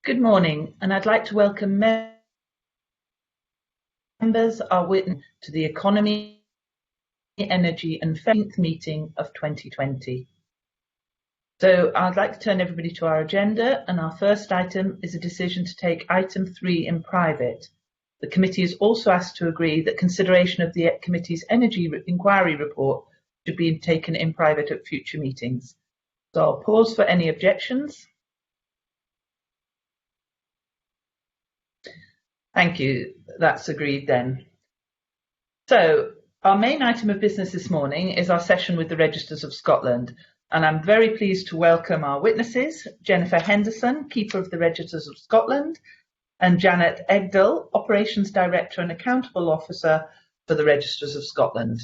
Good morning, and I'd like to welcome members, our witness to the Economy, Energy and 15th meeting of 2020. So I'd like to turn everybody to our agenda, and our first item is a decision to take item 3 in private. The committee is also asked to agree that consideration of the committee's energy inquiry report should be taken in private at future meetings. So I'll pause for any objections. Thank you. That's agreed then. So our main item of business this morning is our session with the Registers of Scotland, and I'm very pleased to welcome our witnesses, Jennifer Henderson, Keeper of the Registers of Scotland, and Janet Egdal, Operations Director and Accountable Officer for the Registers of Scotland.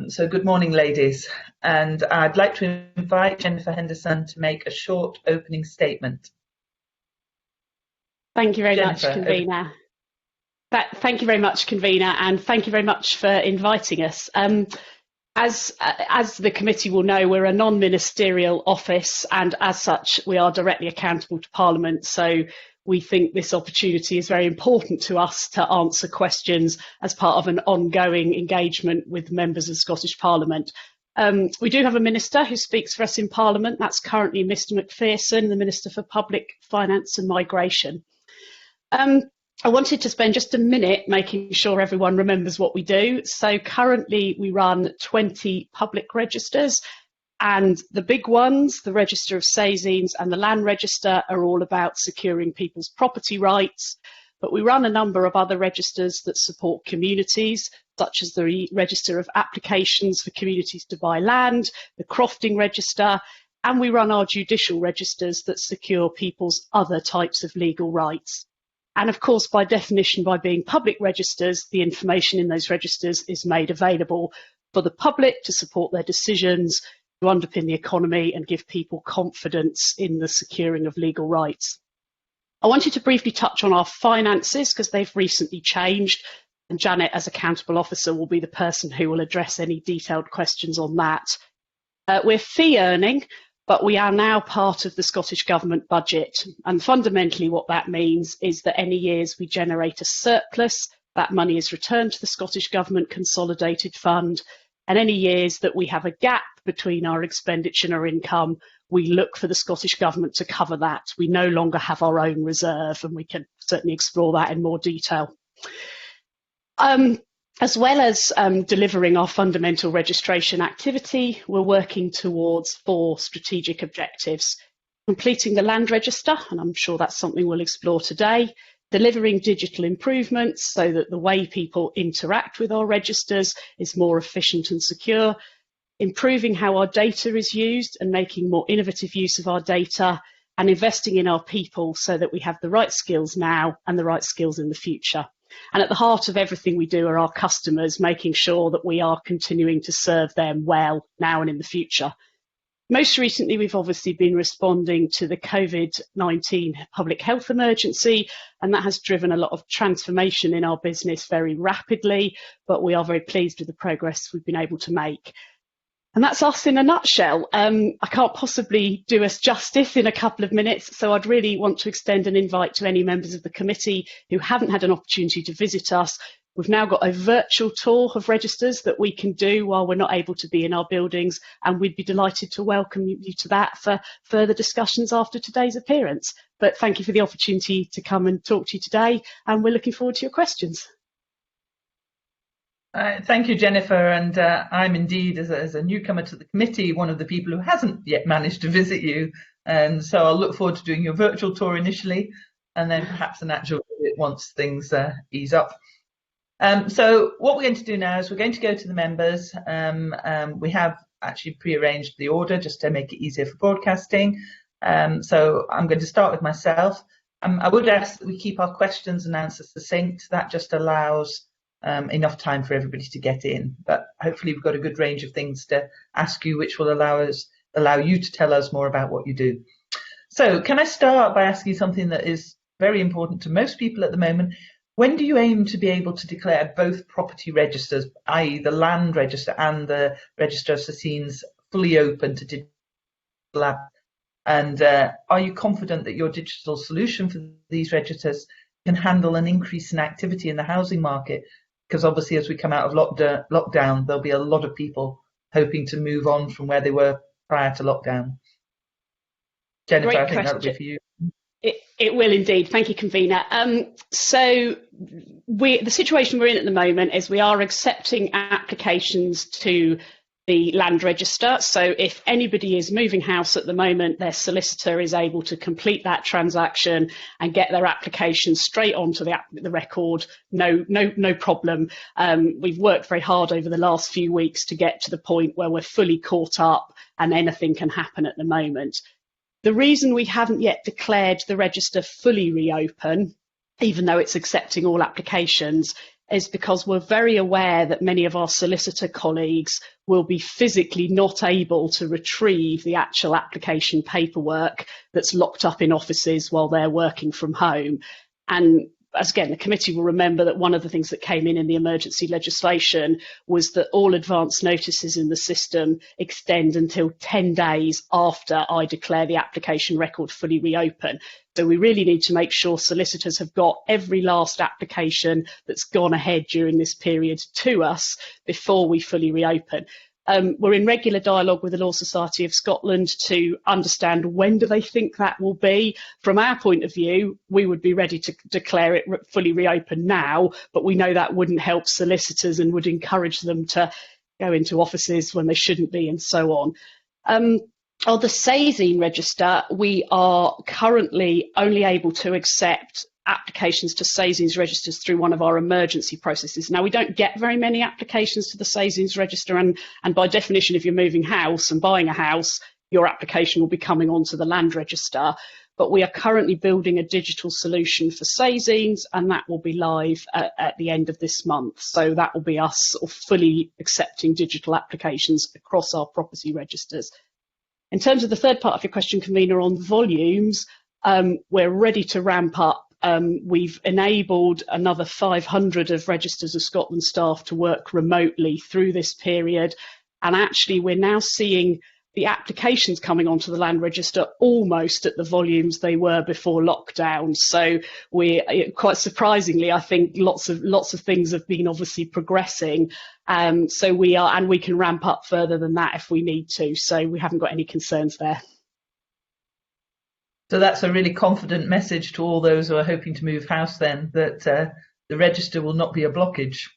So good morning, ladies, and I'd like to invite Jennifer Henderson to make a short opening statement. Thank you very much, convener. Thank you very much, convener, and thank you very much for inviting us. As the committee will know, we're a non-ministerial office, and as such, we are directly accountable to Parliament. So we think this opportunity is very important to us to answer questions as part of an ongoing engagement with members of Scottish Parliament. We do have a minister who speaks for us in Parliament. That's currently Mr Macpherson, the Minister for Public Finance and Migration. I wanted to spend just a minute making sure everyone remembers what we do. So currently we run 20 public registers, and the big ones, the Register of Sazines and the Land Register, are all about securing people's property rights. But we run a number of other registers that support communities, such as the Register of Applications for Communities to Buy Land, the Crofting Register, and we run our judicial registers that secure people's other types of legal rights. And of course, by definition, by being public registers, the information in those registers is made available for the public to support their decisions, to underpin the economy and give people confidence in the securing of legal rights. I wanted to briefly touch on our finances because they've recently changed, and Janet, as Accountable Officer, will be the person who will address any detailed questions on that. We're fee earning, but we are now part of the Scottish Government budget. And fundamentally what that means is that any years we generate a surplus, that money is returned to the Scottish Government Consolidated Fund. And any years that we have a gap between our expenditure and our income, we look for the Scottish Government to cover that. We no longer have our own reserve, and we can certainly explore that in more detail. As well as delivering our fundamental registration activity, we're working towards 4 strategic objectives: completing the Land Register, and I'm sure that's something we'll explore today, delivering digital improvements so that the way people interact with our registers is more efficient and secure, improving how our data is used and making more innovative use of our data, and investing in our people so that we have the right skills now and the right skills in the future. And at the heart of everything we do are our customers, making sure that we are continuing to serve them well now and in the future. Most recently, we've obviously been responding to the COVID-19 public health emergency, and that has driven a lot of transformation in our business very rapidly, but we are very pleased with the progress we've been able to make. And that's us in a nutshell. I can't possibly do us justice in a couple of minutes, so I'd really want to extend an invite to any members of the committee who haven't had an opportunity to visit us. We've now got a virtual tour of registers that we can do while we're not able to be in our buildings, and we'd be delighted to welcome you to that for further discussions after today's appearance. But thank you for the opportunity to come and talk to you today, and we're looking forward to your questions. Thank you, Jennifer, and I'm indeed, as a newcomer to the committee, one of the people who hasn't yet managed to visit you, and so I'll look forward to doing your virtual tour initially, and then perhaps an actual visit once things ease up. So what we're going to do now is we're going to go to the members. We have actually pre-arranged the order just to make it easier for broadcasting. So I'm going to start with myself. I would ask that we keep our questions and answers succinct. That just allows enough time for everybody to get in, but hopefully we've got a good range of things to ask you, which will allow you to tell us more about what you do. So can I start by asking something that is very important to most people at the moment? When do you aim to be able to declare both property registers, i.e. the Land Register and the Register of Sazines, fully open to digital And are you confident that your digital solution for these registers can handle an increase in activity in the housing market? Because obviously, as we come out of lockdown, there'll be a lot of people hoping to move on from where they were prior to lockdown. Jennifer, Great I think that'll be question. for you. It will indeed. Thank you, convener. So the situation we're in at the moment is we are accepting applications to the land register. So if anybody is moving house at the moment, their solicitor is able to complete that transaction and get their application straight onto the record. No problem. We've worked very hard over the last few weeks to get to the point where we're fully caught up and anything can happen at the moment. The reason we haven't yet declared the register fully reopen, even though it's accepting all applications, is because we're very aware that many of our solicitor colleagues will be physically not able to retrieve the actual application paperwork that's locked up in offices while they're working from home. And as again, the committee will remember that one of the things that came in the emergency legislation was that all advance notices in the system extend until 10 days after I declare the application record fully reopen. So we really need to make sure solicitors have got every last application that's gone ahead during this period to us before we fully reopen. We're in regular dialogue with the Law Society of Scotland to understand when do they think that will be. From our point of view, we would be ready to declare it fully reopened now, but we know that wouldn't help solicitors and would encourage them to go into offices when they shouldn't be and so on. On the SAZEN register, we are currently only able to accept applications to SAZEN's registers through one of our emergency processes. Now, we don't get very many applications to the SAZEN's register, and by definition, if you're moving house and buying a house, your application will be coming onto the land register. But we are currently building a digital solution for SAZEN's, and that will be live at the end of this month. So that will be us sort of fully accepting digital applications across our property registers. In terms of the third part of your question, convener, on volumes, we're ready to ramp up. We've enabled another 500 of Registers of Scotland staff to work remotely through this period. And actually, we're now seeing the applications coming onto the land register almost at the volumes they were before lockdown. So we're quite surprisingly, I think lots of things have been obviously progressing. So we are, and we can ramp up further than that if we need to. So we haven't got any concerns there. So that's a really confident message to all those who are hoping to move house then, that the register will not be a blockage.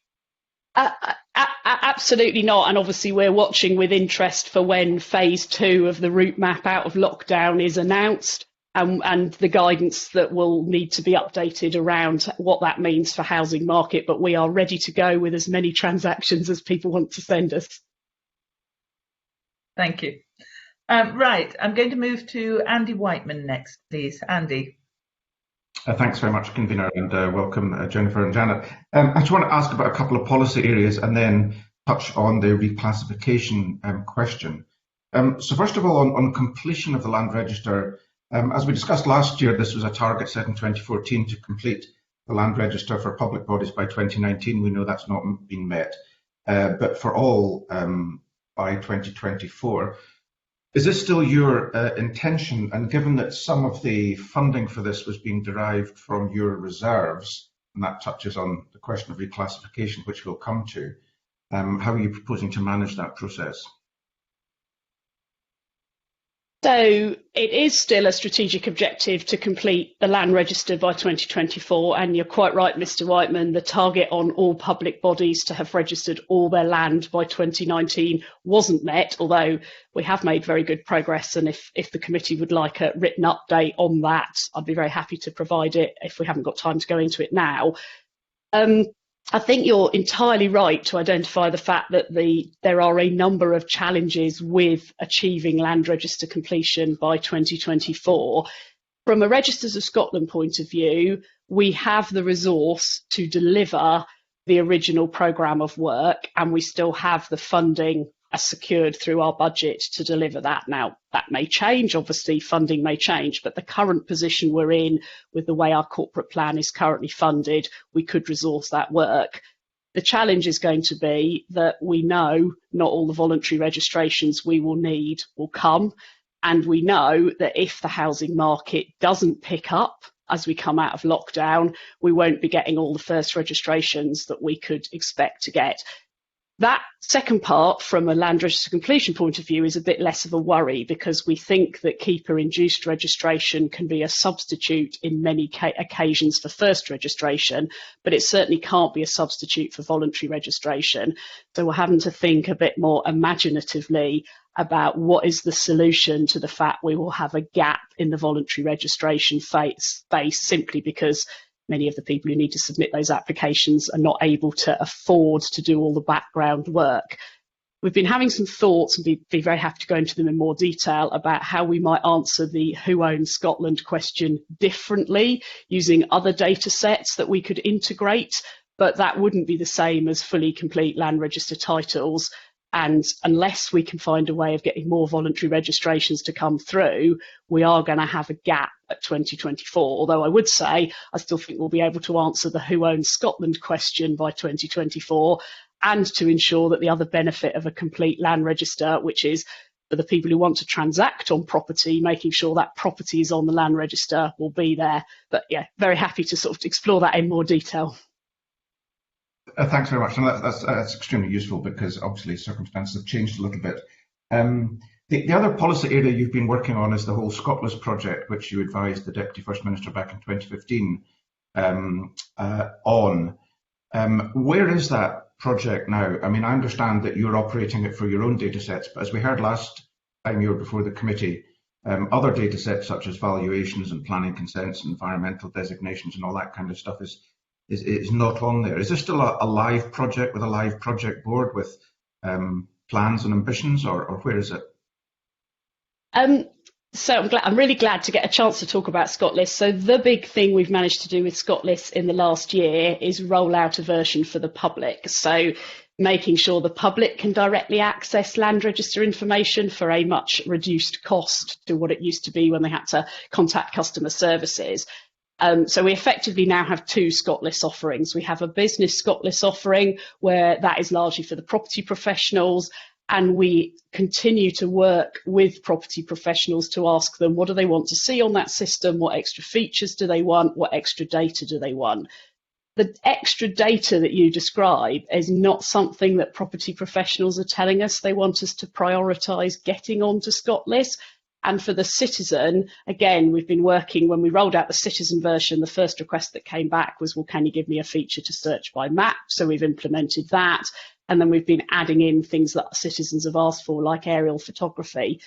Absolutely not. And obviously we're watching with interest for when phase 2 of the route map out of lockdown is announced, and the guidance that will need to be updated around what that means for housing market. But we are ready to go with as many transactions as people want to send us. Thank you. Right, I'm going to move to Andy Whiteman next, please. Andy. Thanks very much, convener, and welcome, Jennifer and Janet. I just want to ask about a couple of policy areas and then touch on the reclassification question. So first of all, on completion of the land register, as we discussed last year, this was a target set in 2014 to complete the land register for public bodies by 2019. We know that's not been met, but for all by 2024. Is this still your intention? And given that some of the funding for this was being derived from your reserves, and that touches on the question of reclassification, which we'll come to, how are you proposing to manage that process? So it is still a strategic objective to complete the land register by 2024, and you're quite right, Mr. Whiteman, the target on all public bodies to have registered all their land by 2019 wasn't met, although we have made very good progress, and if the committee would like a written update on that, I'd be very happy to provide it if we haven't got time to go into it now. I think you're entirely right to identify the fact that there are a number of challenges with achieving land register completion by 2024. From a Registers of Scotland point of view, we have the resource to deliver the original programme of work, and we still have the funding secured through our budget to deliver that. Now, that may change, obviously funding may change, but the current position we're in with the way our corporate plan is currently funded, we could resource that work. The challenge is going to be that we know not all the voluntary registrations we will need will come. And we know that if the housing market doesn't pick up as we come out of lockdown, we won't be getting all the first registrations that we could expect to get. That second part, from a land register completion point of view, is a bit less of a worry, because we think that keeper-induced registration can be a substitute in many occasions for first registration, but it certainly can't be a substitute for voluntary registration. So we're having to think a bit more imaginatively about what is the solution to the fact we will have a gap in the voluntary registration space, simply because many of the people who need to submit those applications are not able to afford to do all the background work. We've been having some thoughts, and be very happy to go into them in more detail, about how we might answer the Who Owns Scotland question differently, using other data sets that we could integrate, but that wouldn't be the same as fully complete land register titles. And unless we can find a way of getting more voluntary registrations to come through, we are going to have a gap at 2024. Although I would say I still think we'll be able to answer the Who Owns Scotland question by 2024, and to ensure that the other benefit of a complete land register, which is for the people who want to transact on property, making sure that property is on the land register, will be there. But yeah, very happy to sort of explore that in more detail. Thanks very much, and that's extremely useful, because obviously circumstances have changed a little bit. The other policy area you've been working on is the whole Scotland project, which you advised the Deputy First Minister back in 2015 on. Where is that project now? I mean, I understand that you're operating it for your own data sets, but as we heard last time you were before the committee, other data sets such as valuations and planning consents and environmental designations and all that kind of stuff is not on there. Is there still a live project with a live project board with plans and ambitions, or where is it? So I'm really glad to get a chance to talk about ScotList. So the big thing we've managed to do with ScotList in the last year is roll out a version for the public. So making sure the public can directly access land register information for a much reduced cost to what it used to be when they had to contact customer services. So we effectively now have two ScotList offerings. We have a business ScotList offering, where that is largely for the property professionals, and we continue to work with property professionals to ask them, what do they want to see on that system? What extra features do they want? What extra data do they want? The extra data that you describe is not something that property professionals are telling us. They want us to prioritise getting onto ScotList. And for the citizen, again, we've been working, when we rolled out the citizen version, the first request that came back was, well, can you give me a feature to search by map? So we've implemented that. And then we've been adding in things that citizens have asked for, like aerial photography.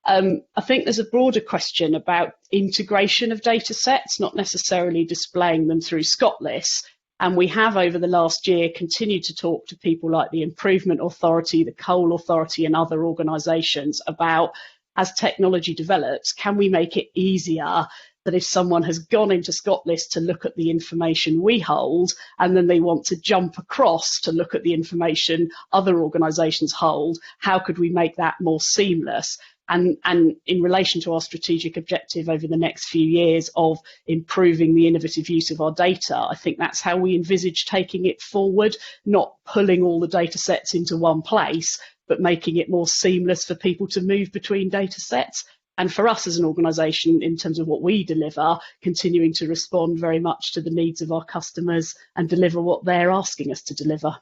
I think there's a broader question about integration of data sets, not necessarily displaying them through ScotList. And we have, over the last year, continued to talk to people like the Improvement Authority, the Coal Authority, and other organisations about, as technology develops, can we make it easier that if someone has gone into ScotList to look at the information we hold, and then they want to jump across to look at the information other organisations hold, how could we make that more seamless? And in relation to our strategic objective over the next few years of improving the innovative use of our data, I think that's how we envisage taking it forward, not pulling all the data sets into one place, but making it more seamless for people to move between data sets. And for us as an organisation, in terms of what we deliver, continuing to respond very much to the needs of our customers and deliver what they're asking us to deliver.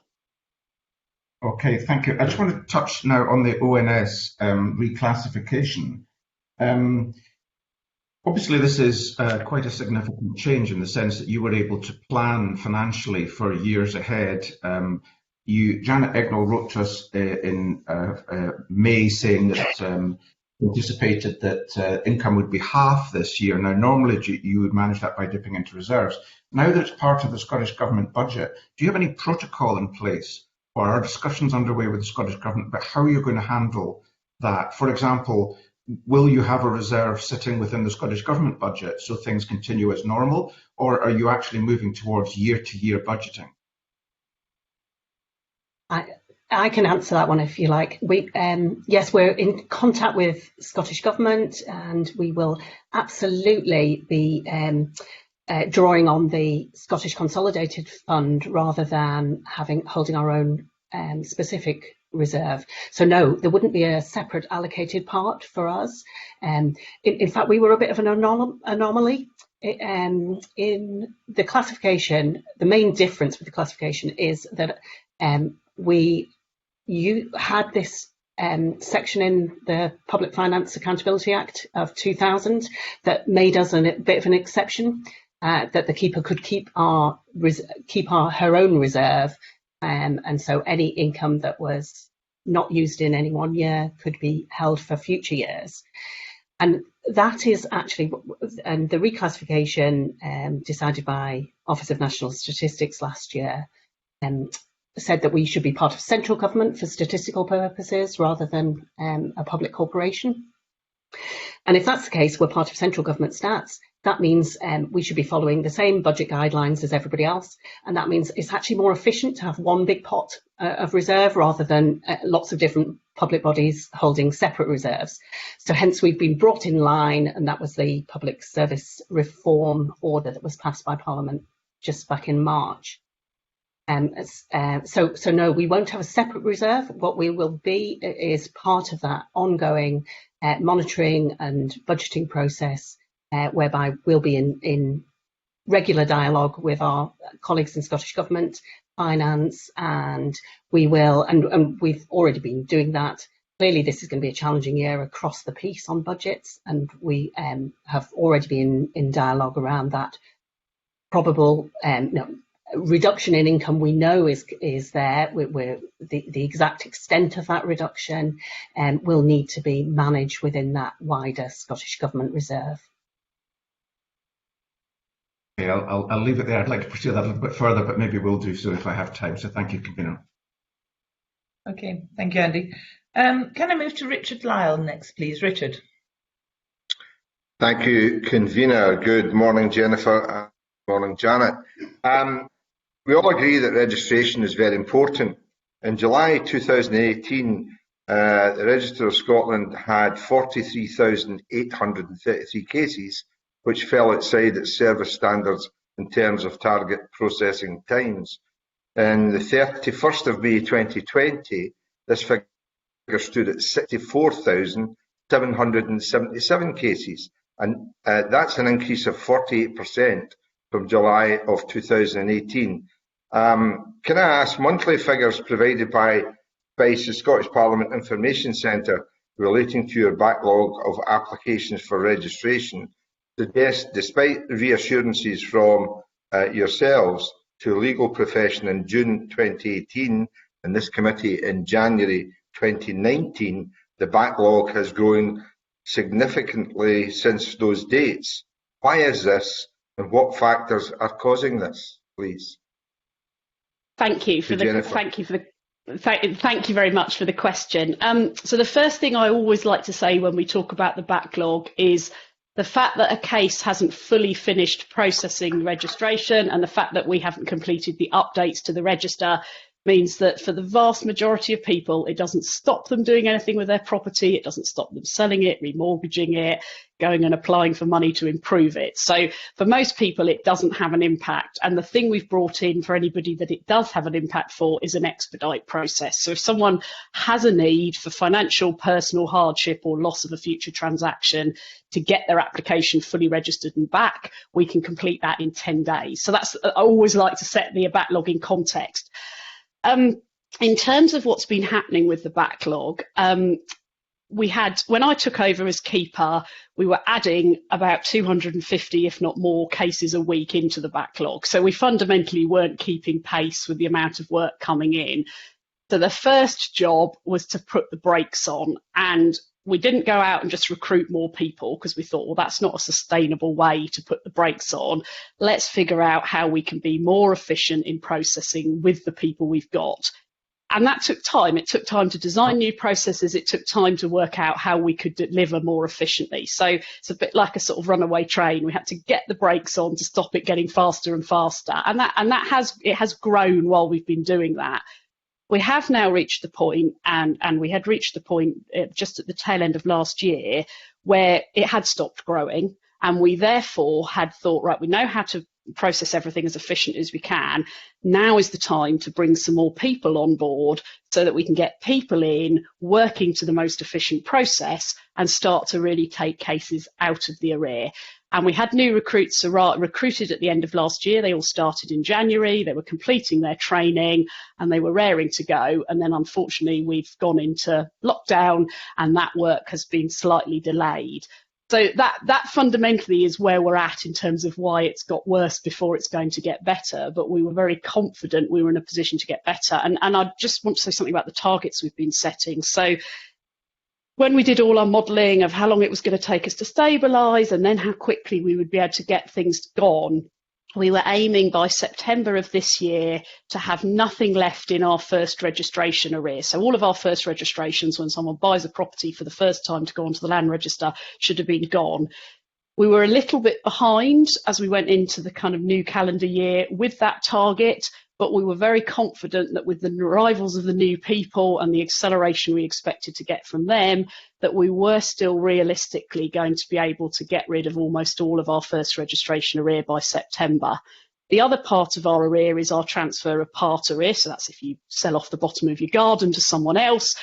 Okay, thank you. I just want to touch now on the ONS reclassification. Obviously, this is quite a significant change in the sense that you were able to plan financially for years ahead. Janet Egnall wrote to us in May saying that anticipated that income would be half this year. Now, normally you would manage that by dipping into reserves. Now that it's part of the Scottish Government budget, do you have any protocol in place, or are discussions underway with the Scottish Government about how you're going to handle that? For example, will you have a reserve sitting within the Scottish Government budget so things continue as normal, or are you actually moving towards year-to-year budgeting? I can answer that one if you like. Yes, we're in contact with Scottish Government, and we will absolutely be drawing on the Scottish Consolidated Fund rather than holding our own specific reserve. So no, there wouldn't be a separate allocated part for us. In fact, we were a bit of an anomaly. In the classification, the main difference with the classification is that you had this section in the Public Finance Accountability Act of 2000 that made us a bit of an exception, that the keeper could keep her own reserve, and so any income that was not used in any one year could be held for future years. And that is actually, and the reclassification decided by Office of National Statistics last year said that we should be part of central government for statistical purposes rather than a public corporation. And if that's the case, we're part of central government stats. That means we should be following the same budget guidelines as everybody else. And that means it's actually more efficient to have one big pot of reserve rather than lots of different public bodies holding separate reserves. So hence we've been brought in line, and that was the Public Service Reform Order that was passed by Parliament just back in March. So no, we won't have a separate reserve. What we will be is part of that ongoing monitoring and budgeting process, whereby we'll be in regular dialogue with our colleagues in Scottish Government, Finance, and we will, and we've already been doing that. Clearly, this is going to be a challenging year across the piece on budgets, and we have already been in dialogue around that probable reduction in income. We know is there. The exact extent of that reduction will need to be managed within that wider Scottish Government reserve. Okay, I'll leave it there. I'd like to pursue that a little bit further, but maybe we'll do so if I have time. So thank you, Convener. Okay, thank you, Andy. Can I move to Richard Lyle next, please? Richard. Thank you, Convener. Good morning, Jennifer. Good morning, Janet. We all agree that registration is very important. In July 2018, the Register of Scotland had 43,833 cases, which fell outside its service standards in terms of target processing times. On the 31st of May 2020, this figure stood at 64,777 cases, and that's an increase of 48% from July of 2018. Can I ask, monthly figures provided by the Scottish Parliament Information Centre relating to your backlog of applications for registration suggest, despite reassurances from yourselves to the legal profession in June 2018 and this committee in January 2019, the backlog has grown significantly since those dates. Why is this, and what factors are causing this, please? Thank you very much for the question. So the first thing I always like to say when we talk about the backlog is the fact that a case hasn't fully finished processing registration and the fact that we haven't completed the updates to the register means that for the vast majority of people, it doesn't stop them doing anything with their property. It doesn't stop them selling it, remortgaging it, going and applying for money to improve it. So for most people, it doesn't have an impact. And the thing we've brought in for anybody that it does have an impact for is an expedite process. So if someone has a need for financial, personal hardship or loss of a future transaction to get their application fully registered and back, we can complete that in 10 days. So that's, I always like to set the backlog in context. In terms of what's been happening with the backlog, we had, when I took over as keeper, we were adding about 250, if not more, cases a week into the backlog. So we fundamentally weren't keeping pace with the amount of work coming in. So the first job was to put the brakes on, and we didn't go out and just recruit more people because we thought, well, that's not a sustainable way to put the brakes on. Let's figure out how we can be more efficient in processing with the people we've got. And that took time. It took time to design new processes. It took time to work out how we could deliver more efficiently. So it's a bit like a sort of runaway train. We had to get the brakes on to stop it getting faster and faster. And that has grown while we've been doing that. We have now reached the point, and we had reached the point just at the tail end of last year where it had stopped growing, and we therefore had thought, right, we know how to process everything as efficient as we can. Now is the time to bring some more people on board so that we can get people in working to the most efficient process and start to really take cases out of the arrear. And we had new recruits recruited at the end of last year. They all started in January. They were completing their training and they were raring to go. And then unfortunately, we've gone into lockdown and that work has been slightly delayed. So that fundamentally is where we're at in terms of why it's got worse before it's going to get better. But we were very confident we were in a position to get better. And I just want to say something about the targets we've been setting. So when we did all our modelling of how long it was going to take us to stabilise and then how quickly we would be able to get things gone, we were aiming by September of this year to have nothing left in our first registration arrear. So all of our first registrations, when someone buys a property for the first time to go onto the land register, should have been gone. We were a little bit behind as we went into the kind of new calendar year with that target, but we were very confident that with the arrivals of the new people and the acceleration we expected to get from them, that we were still realistically going to be able to get rid of almost all of our first registration arrear by September. The other part of our arrear is our transfer of part arrear. So that's if you sell off the bottom of your garden to someone else.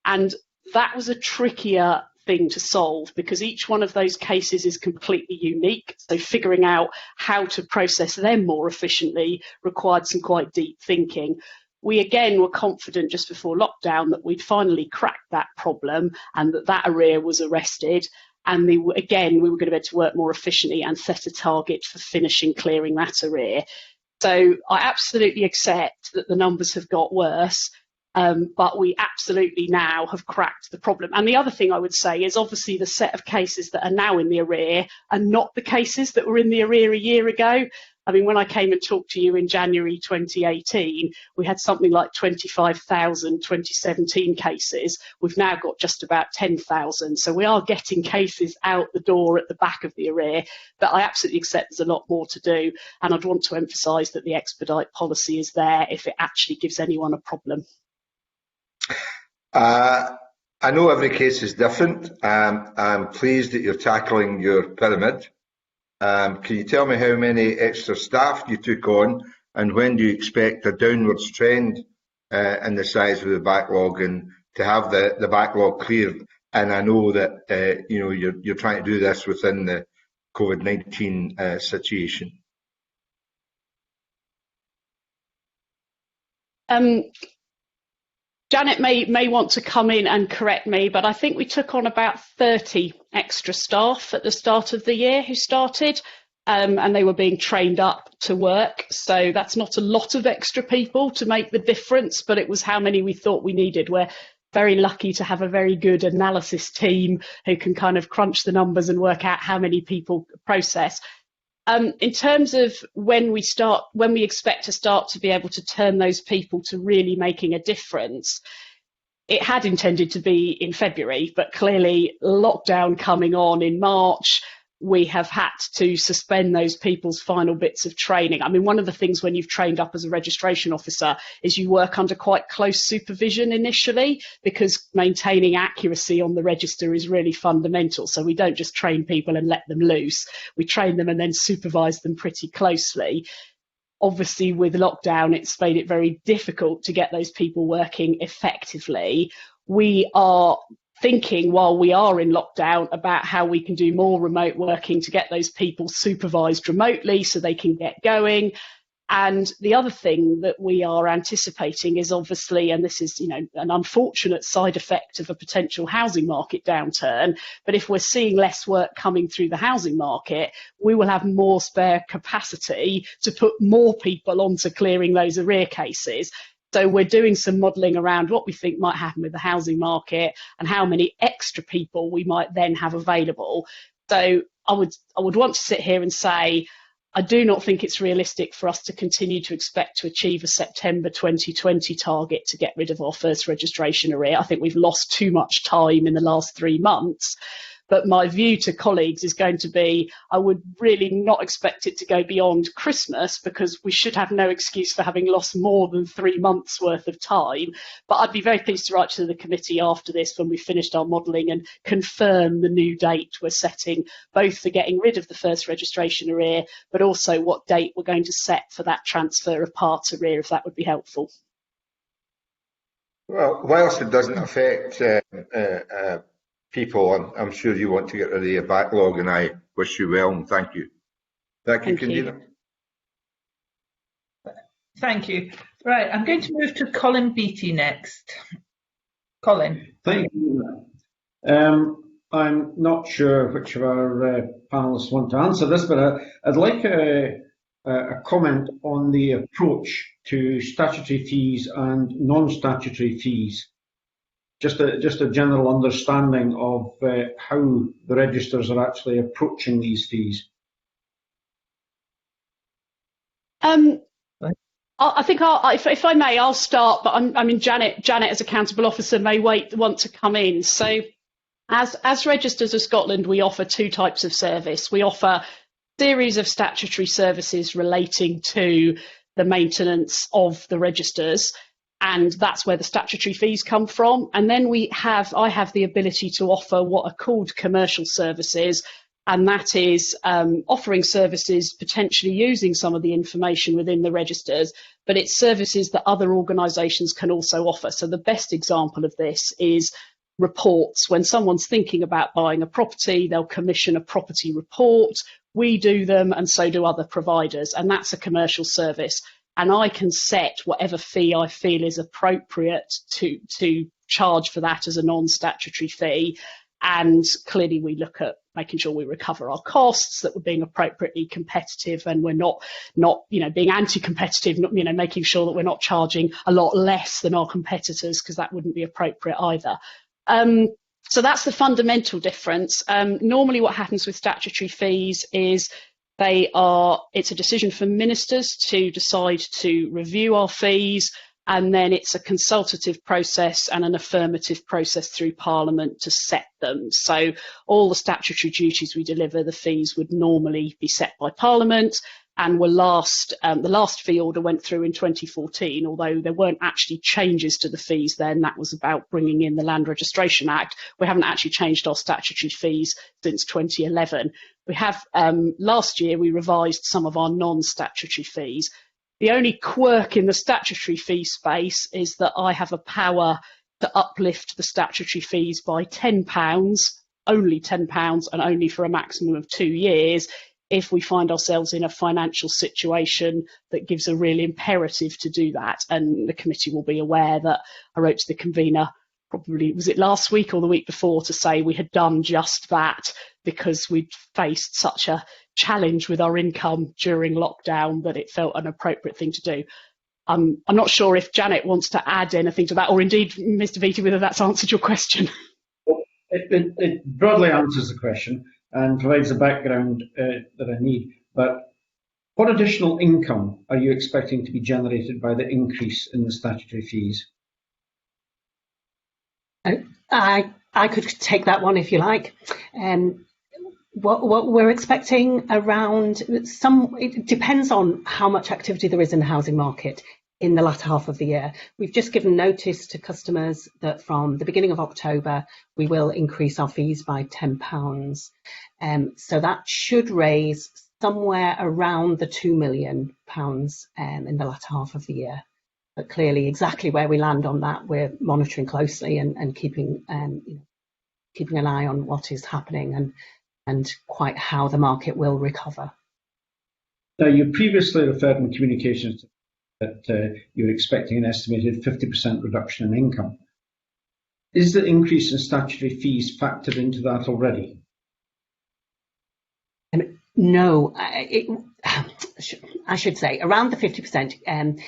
And that was a trickier thing to solve because each one of those cases is completely unique. So figuring out how to process them more efficiently required some quite deep thinking. We again were confident just before lockdown that we'd finally cracked that problem and that arrear was arrested. And we were going to be able to work more efficiently and set a target for finishing clearing that arrear. So I absolutely accept that the numbers have got worse. But we absolutely now have cracked the problem. And the other thing I would say is obviously the set of cases that are now in the arrear are not the cases that were in the arrear a year ago. I mean, when I came and talked to you in January 2018, we had something like 25,000 2017 cases. We've now got just about 10,000. So we are getting cases out the door at the back of the arrear. But I absolutely accept there's a lot more to do. And I'd want to emphasise that the expedite policy is there if it actually gives anyone a problem. I know every case is different. I'm pleased that you're tackling your pyramid. Can you tell me how many extra staff you took on and when do you expect a downwards trend in the size of the backlog and to have the backlog cleared? And I know that you're trying to do this within the COVID-19 situation. Janet may want to come in and correct me, but I think we took on about 30 extra staff at the start of the year who started, and they were being trained up to work. So that's not a lot of extra people to make the difference, but it was how many we thought we needed. We're very lucky to have a very good analysis team who can kind of crunch the numbers and work out how many people process. In terms of when we expect to start to be able to turn those people to really making a difference, it had intended to be in February, but clearly lockdown coming on in March, we have had to suspend those people's final bits of training. I mean, one of the things when you've trained up as a registration officer is you work under quite close supervision initially because maintaining accuracy on the register is really fundamental. So we don't just train people and let them loose. We train them and then supervise them pretty closely. Obviously, with lockdown, it's made it very difficult to get those people working effectively. We are thinking while we are in lockdown about how we can do more remote working to get those people supervised remotely so they can get going. And the other thing that we are anticipating is obviously, and this is, an unfortunate side effect of a potential housing market downturn, but if we're seeing less work coming through the housing market, we will have more spare capacity to put more people onto clearing those arrear cases. So we're doing some modelling around what we think might happen with the housing market and how many extra people we might then have available. So I would want to sit here and say, I do not think it's realistic for us to continue to expect to achieve a September 2020 target to get rid of our first registration arrear. I think we've lost too much time in the last 3 months. But my view to colleagues is going to be, I would really not expect it to go beyond Christmas, because we should have no excuse for having lost more than 3 months worth of time. But I'd be very pleased to write to the committee after this, when we've finished our modelling, and confirm the new date we're setting, both for getting rid of the first registration arrear, but also what date we're going to set for that transfer of part arrear, if that would be helpful. Well, whilst it doesn't affect people, I'm sure you want to get rid of your backlog, and I wish you well and thank you. Thank you, Convener. Thank you. Right, I'm going to move to Colin Beattie next. Colin. Thank you. I'm not sure which of our panelists want to answer this, but I'd like a comment on the approach to statutory fees and non-statutory fees. Just a general understanding of how the registers are actually approaching these fees. I think if I may, I'll start, but I mean, Janet as accountable officer may want to come in. So as Registers of Scotland, we offer two types of service. We offer a series of statutory services relating to the maintenance of the registers, and that's where the statutory fees come from. And then I have the ability to offer what are called commercial services, and that is offering services potentially using some of the information within the registers, but it's services that other organisations can also offer. So the best example of this is reports. When someone's thinking about buying a property, they'll commission a property report. We do them, and so do other providers, and that's a commercial service. And I can set whatever fee I feel is appropriate to charge for that as a non-statutory fee. And clearly we look at making sure we recover our costs, that we're being appropriately competitive, and we're not being anti-competitive, making sure that we're not charging a lot less than our competitors, because that wouldn't be appropriate either. So that's the fundamental difference. Normally what happens with statutory fees is it's a decision for ministers to decide to review our fees, and then it's a consultative process and an affirmative process through Parliament to set them. So all the statutory duties we deliver, the fees would normally be set by Parliament, and the last fee order went through in 2014, although there weren't actually changes to the fees then. That was about bringing in the Land Registration Act. We haven't actually changed our statutory fees since 2011. We have, last year, we revised some of our non-statutory fees. The only quirk in the statutory fee space is that I have a power to uplift the statutory fees by £10, only £10, and only for a maximum of 2 years, if we find ourselves in a financial situation that gives a real imperative to do that. And the committee will be aware that I wrote to the convener, probably was it last week or the week before, to say we had done just that because we'd faced such a challenge with our income during lockdown that it felt an appropriate thing to do. I'm not sure if Janet wants to add anything to that, or indeed, Mr. Beattie, whether that's answered your question. It broadly answers the question and provides the background that I need. But what additional income are you expecting to be generated by the increase in the statutory fees? I could take that one if you like. What we're expecting around it depends on how much activity there is in the housing market in the latter half of the year. We've just given notice to customers that from the beginning of October, we will increase our fees by £10. So that should raise somewhere around the £2 million in the latter half of the year. But clearly, exactly where we land on that, we're monitoring closely and keeping an eye on what is happening and quite how the market will recover. Now, you previously referred in communications that you're expecting an estimated 50% reduction in income. Is the increase in statutory fees factored into that already? No, I should say around the 50%.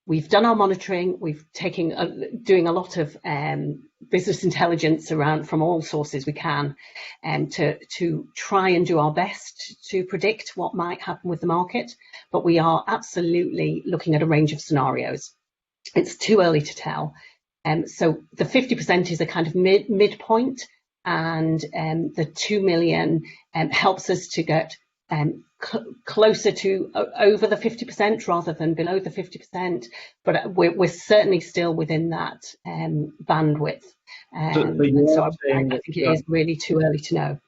We've done our monitoring. We've doing a lot of business intelligence around from all sources we can, to try and do our best to predict what might happen with the market. But we are absolutely looking at a range of scenarios. It's too early to tell. So the 50% is a kind of midpoint, and the 2 million helps us to get closer to over the 50% rather than below the 50%, but we're certainly still within that bandwidth. So I think it is really too early to know.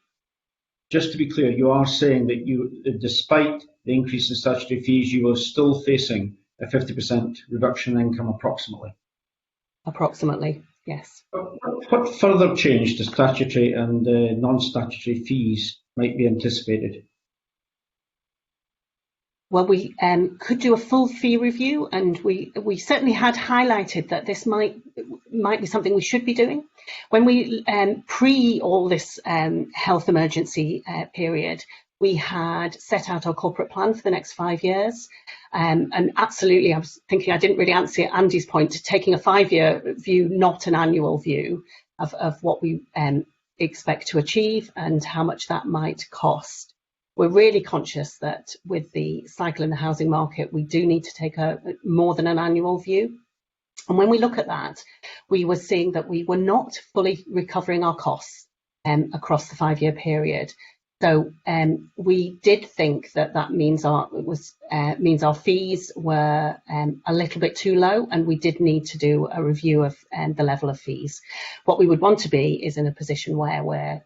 Just to be clear, you are saying that despite the increase in statutory fees, you are still facing a 50% reduction in income approximately? Approximately, yes. What further change to statutory and non-statutory fees might be anticipated? Well, we could do a full fee review, and we certainly had highlighted that this might be something we should be doing. When we pre all this health emergency period, we had set out our corporate plan for the next 5 years. And absolutely, I was thinking, I didn't really answer Andy's point, to taking a 5-year view, not an annual view of what we expect to achieve and how much that might cost. We're really conscious that with the cycle in the housing market, we do need to take a more than an annual view. And when we look at that, we were seeing that we were not fully recovering our costs across the 5-year period. So we did think that means our fees were a little bit too low, and we did need to do a review of the level of fees. What we would want to be is in a position where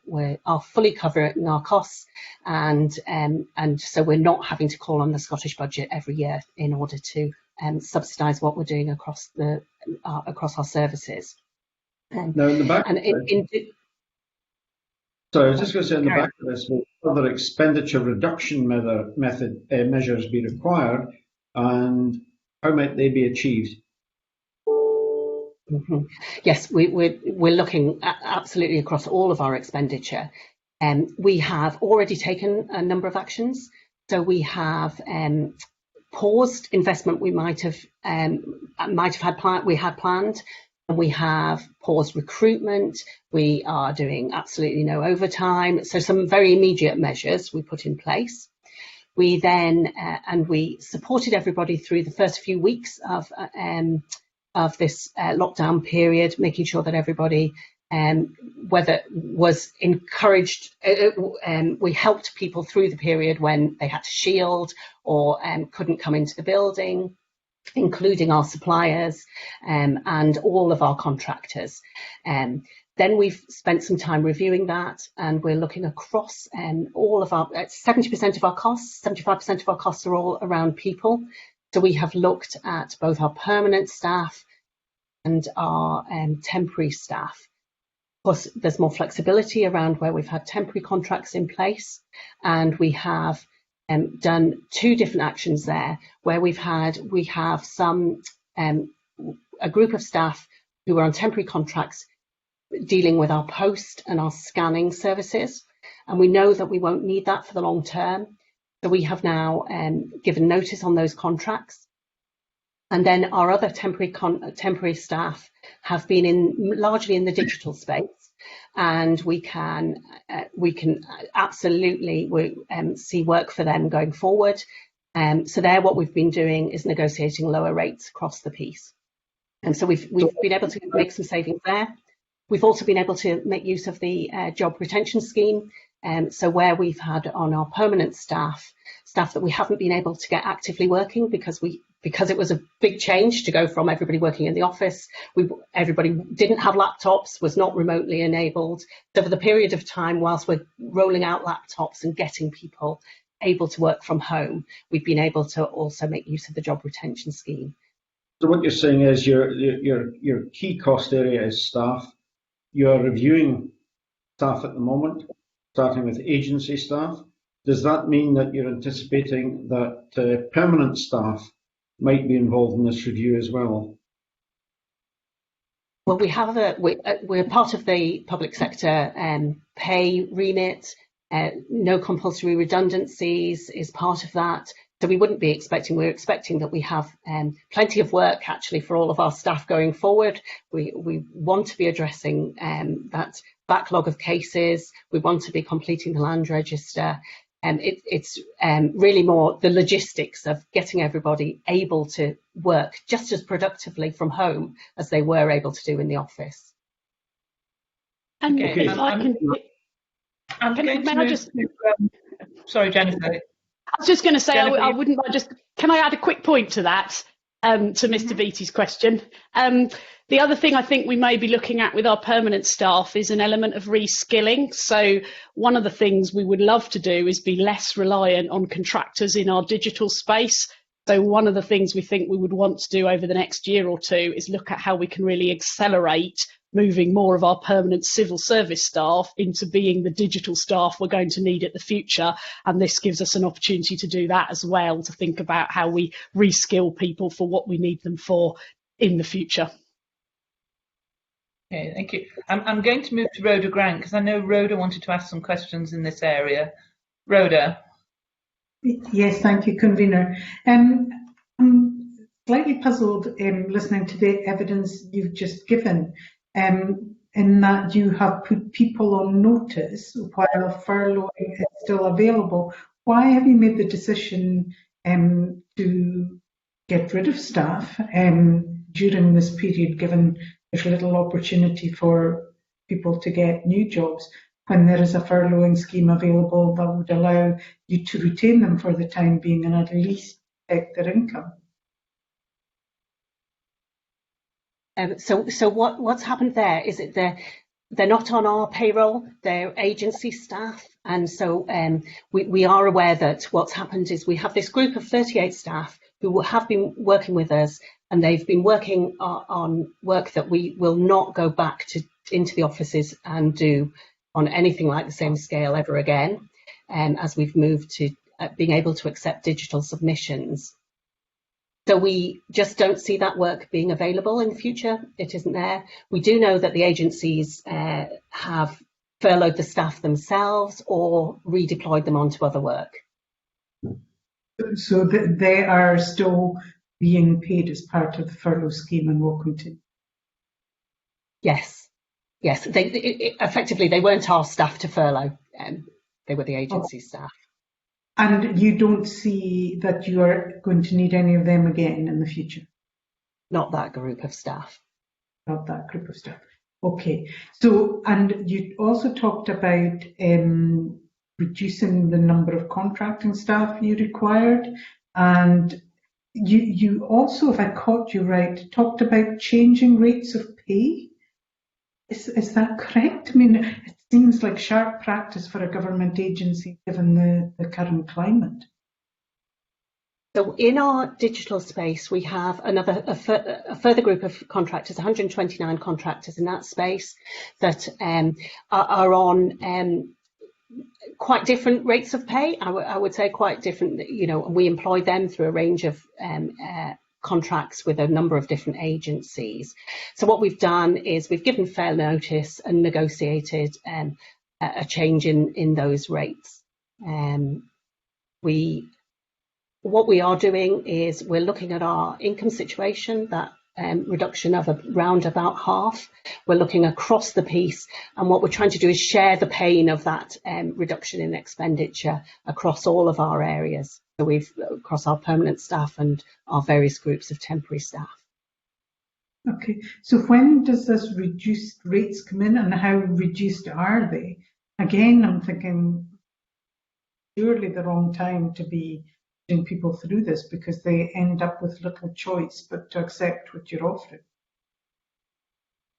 we are fully covering our costs, and so we're not having to call on the Scottish budget every year in order to subsidise what we're doing across our services. Now, in the back. So I was just going to say, in the back of this, will further expenditure reduction measures be required, and how might they be achieved? Mm-hmm. Yes, we're looking absolutely across all of our expenditure. We have already taken a number of actions. So we have paused investment we might have had planned. We have paused recruitment. We are doing absolutely no overtime. So some very immediate measures we put in place. We then, and we supported everybody through the first few weeks of this lockdown period, making sure that everybody, whether was encouraged, we helped people through the period when they had to shield or couldn't come into the building, including our suppliers and all of our contractors. Then we've spent some time reviewing that, and we're looking across all of our 70% of our costs, 75% of our costs are all around people. So we have looked at both our permanent staff and our temporary staff. Of course, there's more flexibility around where we've had temporary contracts in place, and we have done 2 different actions there where we have some a group of staff who are on temporary contracts dealing with our post and our scanning services, and we know that we won't need that for the long term. So we have now given notice on those contracts, and then our other temporary staff have been largely in the digital space, and we can absolutely see work for them going forward. So there, what we've been doing is negotiating lower rates across the piece, and so we've been able to make some savings there. We've also been able to make use of the job retention scheme. So where we've had on our permanent staff that we haven't been able to get actively working because it was a big change to go from everybody working in the office. Everybody didn't have laptops, was not remotely enabled. So for the period of time whilst we're rolling out laptops and getting people able to work from home, we've been able to also make use of the job retention scheme. So what you're saying is your key cost area is staff. You are reviewing staff at the moment, starting with agency staff. Does that mean that you're anticipating that permanent staff might be involved in this review as well? Well, we're part of the public sector pay remit. No compulsory redundancies is part of that. So we're expecting that we have plenty of work actually for all of our staff going forward. We want to be addressing that backlog of cases. We want to be completing the land register. It's really more the logistics of getting everybody able to work just as productively from home as they were able to do in the office. And Okay, if I can, I'm going to move sorry, Jennifer. I was just going to say, Jennifer, I wouldn't mind can I add a quick point to that, to Mr. Beattie's question? The other thing I think we may be looking at with our permanent staff is an element of reskilling. So one of the things we would love to do is be less reliant on contractors in our digital space. So one of the things we think we would want to do over the next year or two is look at how we can really accelerate moving more of our permanent civil service staff into being the digital staff we're going to need at the future. And this gives us an opportunity to do that as well, to think about how we reskill people for what we need them for in the future. Okay, thank you. I'm going to move to Rhoda Grant because I know Rhoda wanted to ask some questions in this area. Rhoda. Yes, thank you, Convener. I'm slightly puzzled listening to the evidence you've just given, in that you have put people on notice while furloughing is still available. Why have you made the decision to get rid of staff during this period, given there's little opportunity for people to get new jobs, when there is a furloughing scheme available that would allow you to retain them for the time being and at least protect their income? So what's happened there is that they're not on our payroll, they're agency staff. And so we are aware that what's happened is we have this group of 38 staff who have been working with us, and they've been working on work that we will not go back into the offices and do on anything like the same scale ever again, as we've moved to being able to accept digital submissions. So we just don't see that work being available in the future. It isn't there. We do know that the agencies have furloughed the staff themselves or redeployed them onto other work. So they are still being paid as part of the furlough scheme and will continue? Yes. Effectively, they weren't our staff to furlough. They were the agency staff. And you don't see that you are going to need any of them again in the future? Not that group of staff. Not that group of staff. Okay. So, and you also talked about reducing the number of contracting staff you required, and you also, if I caught you right, talked about changing rates of pay. Is that correct? I mean, it seems like sharp practice for a government agency given the current climate. So in our digital space, we have a further group of contractors, 129 contractors in that space that are on quite different rates of pay. I would say quite different, and we employ them through a range of contracts with a number of different agencies. So what we've done is we've given fair notice and negotiated a change in those rates. What we are doing is we're looking at our income situation, that reduction of around about half. We're looking across the piece, and what we're trying to do is share the pain of that reduction in expenditure across all of our areas. So we've across our permanent staff and our various groups of temporary staff. Okay, so when does this reduced rates come in, and how reduced are they? Again, I'm thinking surely the wrong time to be putting people through this, because they end up with little choice but to accept what you're offering.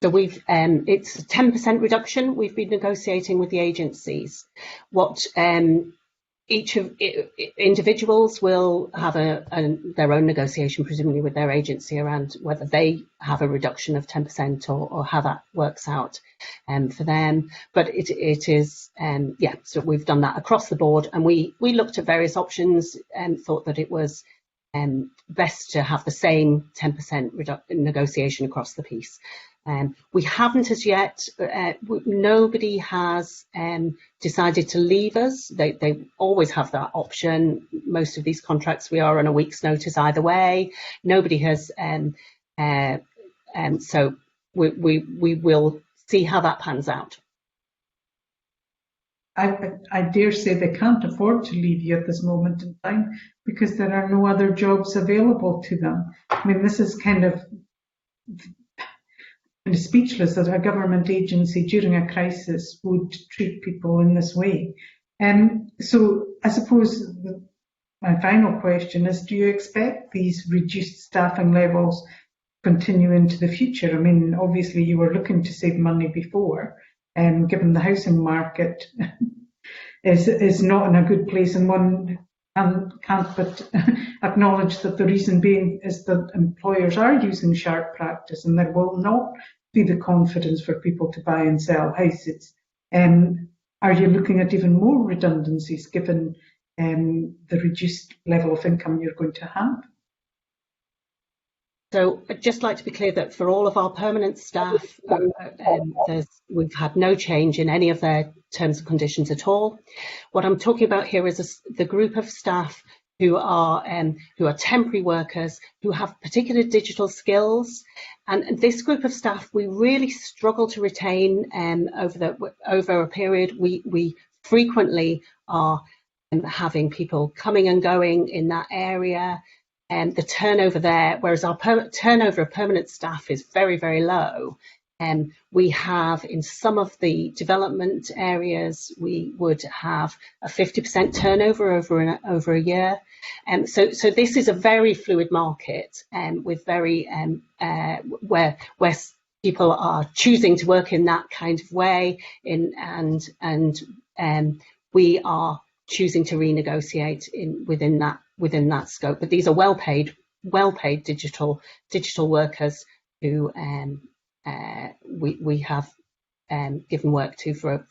So it's a 10% reduction we've been negotiating with the agencies. What each of individuals will have their own negotiation, presumably with their agency, around whether they have a reduction of 10% or how that works out for them. But it is, so we've done that across the board, and we looked at various options and thought that it was best to have the same 10% negotiation across the piece. We haven't as yet, nobody has decided to leave us. They always have that option. Most of these contracts, we are on a week's notice either way. Nobody has, so we will see how that pans out. I dare say they can't afford to leave you at this moment in time because there are no other jobs available to them. I mean, this is kind of speechless that a government agency during a crisis would treat people in this way. So I suppose my final question is, do you expect these reduced staffing levels to continue into the future? I mean, obviously you were looking to save money before, given the housing market is not in a good place, and one can't but acknowledge that the reason being is that employers are using sharp practice and there will not be the confidence for people to buy and sell houses. Are you looking at even more redundancies given the reduced level of income you're going to have? So I'd just like to be clear that for all of our permanent staff, we've had no change in any of their terms and conditions at all. What I'm talking about here is the group of staff who are temporary workers who have particular digital skills, and this group of staff we really struggle to retain over a period. We frequently are having people coming and going in that area. The turnover there, whereas our turnover of permanent staff is very, very low. We have, in some of the development areas, we would have a 50% turnover over a year. So this is a very fluid market, with very where people are choosing to work in that kind of way, and we are choosing to renegotiate within that scope. But these are well-paid digital workers who we have given work to for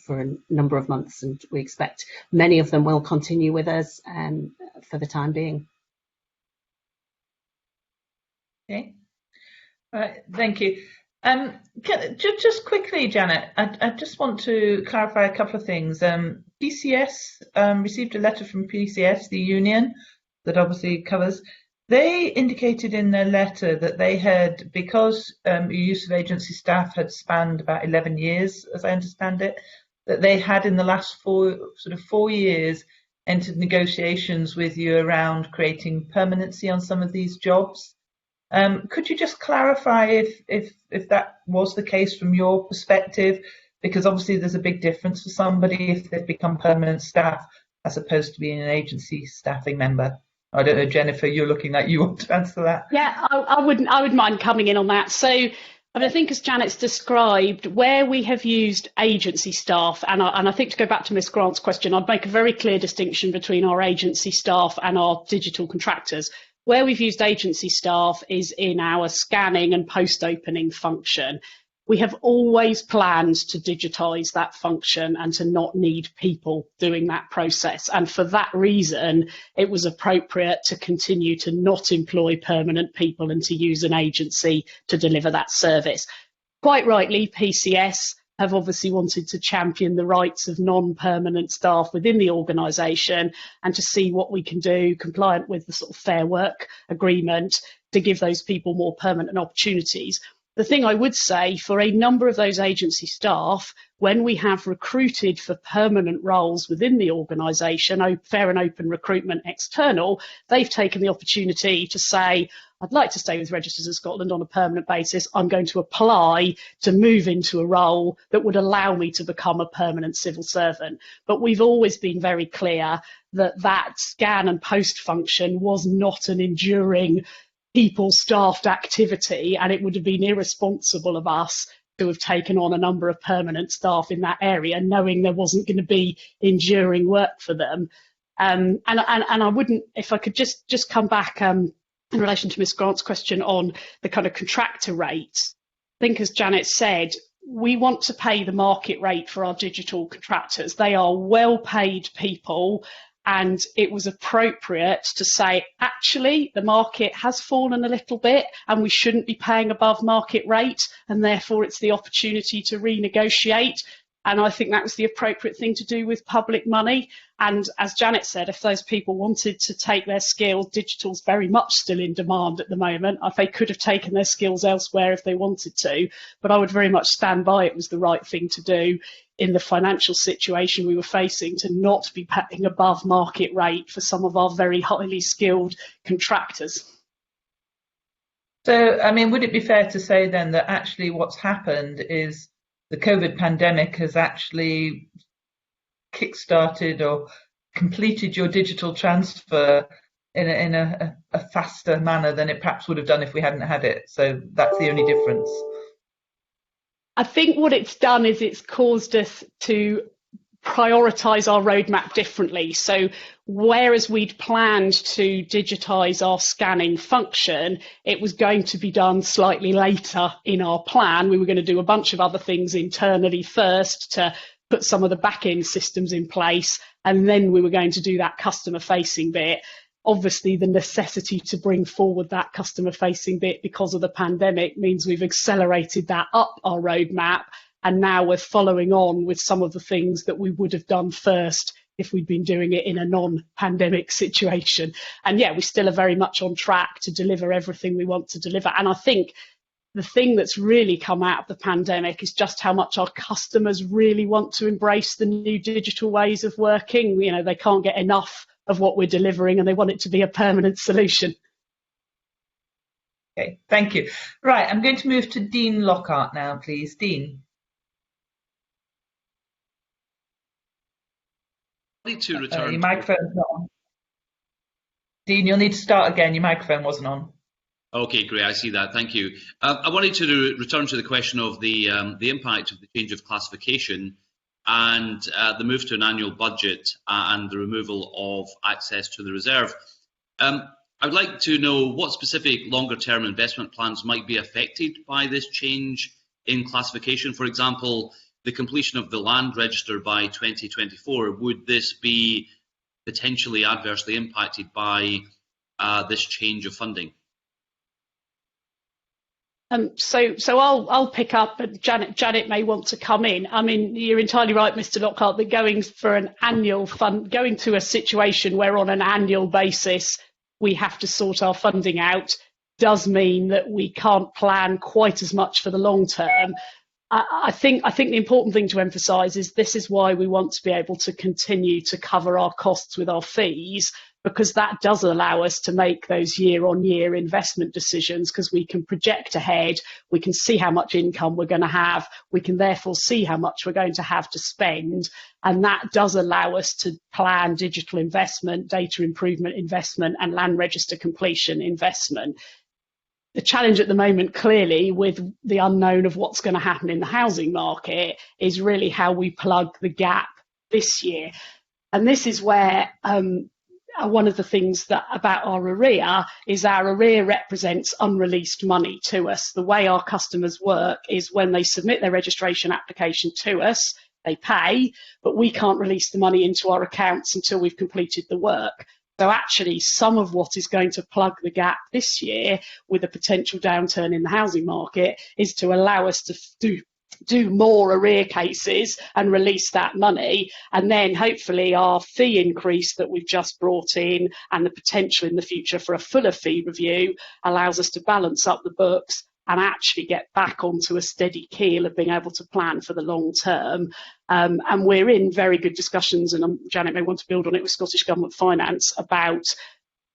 a number of months, and we expect many of them will continue with us for the time being. Okay, all right, thank you. Just quickly, Janet, I just want to clarify a couple of things. PCS received a letter from PCS, the union that obviously covers. They indicated in their letter that they had, because use of agency staff had spanned about 11 years, as I understand it, that they had in the last 4 years entered negotiations with you around creating permanency on some of these jobs. Could you just clarify if that was the case from your perspective? Because obviously there's a big difference for somebody if they've become permanent staff as opposed to being an agency staffing member. I don't know, Jennifer, you're looking like you want to answer that. Yeah, I wouldn't mind coming in on that. So I think, as Janet's described, where we have used agency staff, and I think to go back to Miss Grant's question, I'd make a very clear distinction between our agency staff and our digital contractors. Where we've used agency staff is in our scanning and post-opening function. We have always planned to digitise that function and to not need people doing that process. And for that reason, it was appropriate to continue to not employ permanent people and to use an agency to deliver that service. Quite rightly, PCS have obviously wanted to champion the rights of non-permanent staff within the organisation and to see what we can do compliant with the sort of Fair Work agreement to give those people more permanent opportunities. The thing I would say, for a number of those agency staff, when we have recruited for permanent roles within the organisation, fair and open recruitment external, they've taken the opportunity to say, I'd like to stay with Registers of Scotland on a permanent basis. I'm going to apply to move into a role that would allow me to become a permanent civil servant. But we've always been very clear that that scan and post function was not an enduring people-staffed activity, and it would have been irresponsible of us to have taken on a number of permanent staff in that area, knowing there wasn't going to be enduring work for them. And I wouldn't, if I could just come back in relation to Miss Grant's question on the kind of contractor rates. I think, as Janet said, we want to pay the market rate for our digital contractors. They are well-paid people. And it was appropriate to say, actually, the market has fallen a little bit and we shouldn't be paying above market rate, and therefore it's the opportunity to renegotiate. And I think that was the appropriate thing to do with public money. And as Janet said, if those people wanted to take their skills, digital's very much still in demand at the moment. They could have taken their skills elsewhere if they wanted to, but I would very much stand by it was the right thing to do in the financial situation we were facing, to not be paying above market rate for some of our very highly skilled contractors. So, I mean, would it be fair to say then that actually what's happened is the COVID pandemic has actually kick-started or completed your digital transfer in a faster manner than it perhaps would have done if we hadn't had it? So that's the only difference. I think what it's done is it's caused us to prioritise our roadmap differently. So whereas we'd planned to digitise our scanning function, it was going to be done slightly later in our plan. We were going to do a bunch of other things internally first to put some of the back-end systems in place, and then we were going to do that customer-facing bit. Obviously, the necessity to bring forward that customer-facing bit because of the pandemic means we've accelerated that up our roadmap, and now we're following on with some of the things that we would have done first if we'd been doing it in a non-pandemic situation. And yeah, we still are very much on track to deliver everything we want to deliver. And I think the thing that's really come out of the pandemic is just how much our customers really want to embrace the new digital ways of working. You know, they can't get enough of what we're delivering and they want it to be a permanent solution. Okay, thank you. Right, I'm going to move to Dean Lockhart now, please. Dean. To return. Your microphone's not on. Dean, you'll need to start again. Your microphone wasn't on. Okay, great. I see that. Thank you. I wanted to return to the question of the impact of the change of classification and the move to an annual budget and the removal of access to the reserve. I would like to know what specific longer-term investment plans might be affected by this change in classification. For example, the completion of the land register by 2024, would this be potentially adversely impacted by this change of funding? So I'll pick up, but Janet may want to come in. I mean, you're entirely right, Mr. Lockhart, that going to a situation where on an annual basis we have to sort our funding out does mean that we can't plan quite as much for the long term. I think the important thing to emphasise is this is why we want to be able to continue to cover our costs with our fees, because that does allow us to make those year-on-year investment decisions, because we can project ahead, we can see how much income we're going to have, we can therefore see how much we're going to have to spend, and that does allow us to plan digital investment, data improvement investment, and land register completion investment. The challenge at the moment, clearly, with the unknown of what's going to happen in the housing market is really how we plug the gap this year. And this is where one of the things that about our arrear is our arrear represents unreleased money to us. The way our customers work is when they submit their registration application to us, they pay, but we can't release the money into our accounts until we've completed the work. So actually, some of what is going to plug the gap this year with a potential downturn in the housing market is to allow us to do more arrear cases and release that money. And then hopefully our fee increase that we've just brought in and the potential in the future for a fuller fee review allows us to balance up the books and actually get back onto a steady keel of being able to plan for the long term. And we're in very good discussions, and Janet may want to build on it with Scottish Government Finance about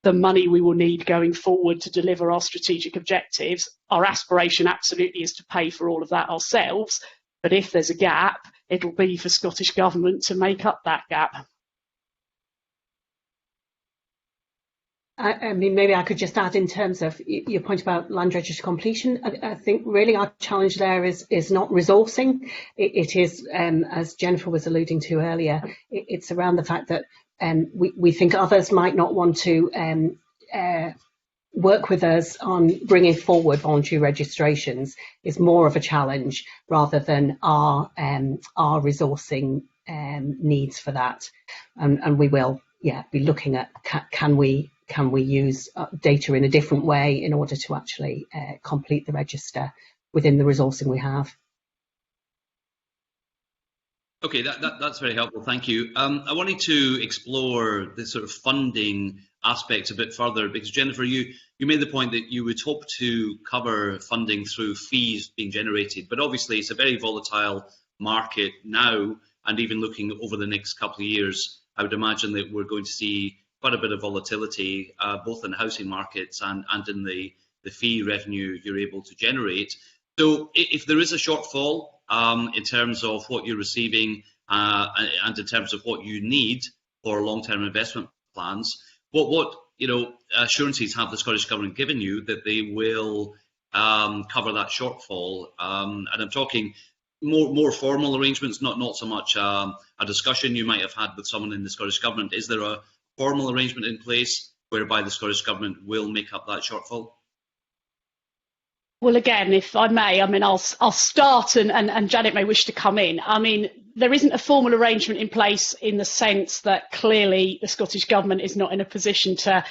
the money we will need going forward to deliver our strategic objectives. Our aspiration absolutely is to pay for all of that ourselves, but if there's a gap, it'll be for Scottish Government to make up that gap. I mean, maybe I could just add in terms of your point about land register completion. I think really our challenge there is not resourcing. It is, as Jennifer was alluding to earlier, it's around the fact that we think others might not want to work with us on bringing forward voluntary registrations is more of a challenge rather than our resourcing needs for that. And we will, be looking at can we use data in a different way in order to actually complete the register within the resourcing we have. Okay, that's very helpful. Thank you. I wanted to explore the sort of funding aspects a bit further, because Jennifer, you made the point that you would hope to cover funding through fees being generated, but obviously it's a very volatile market now, and even looking over the next couple of years, I would imagine that we're going to see quite a bit of volatility, both in housing markets and in the fee revenue you're able to generate. So if there is a shortfall in terms of what you're receiving and in terms of what you need for long-term investment plans, what assurances have the Scottish Government given you that they will cover that shortfall? And I'm talking more formal arrangements, not so much a discussion you might have had with someone in the Scottish Government. Is there a formal arrangement in place whereby the Scottish Government will make up that shortfall? Well, again, if I may, I'll start and Janet may wish to come in. There isn't a formal arrangement in place in the sense that clearly the Scottish Government is not in a position to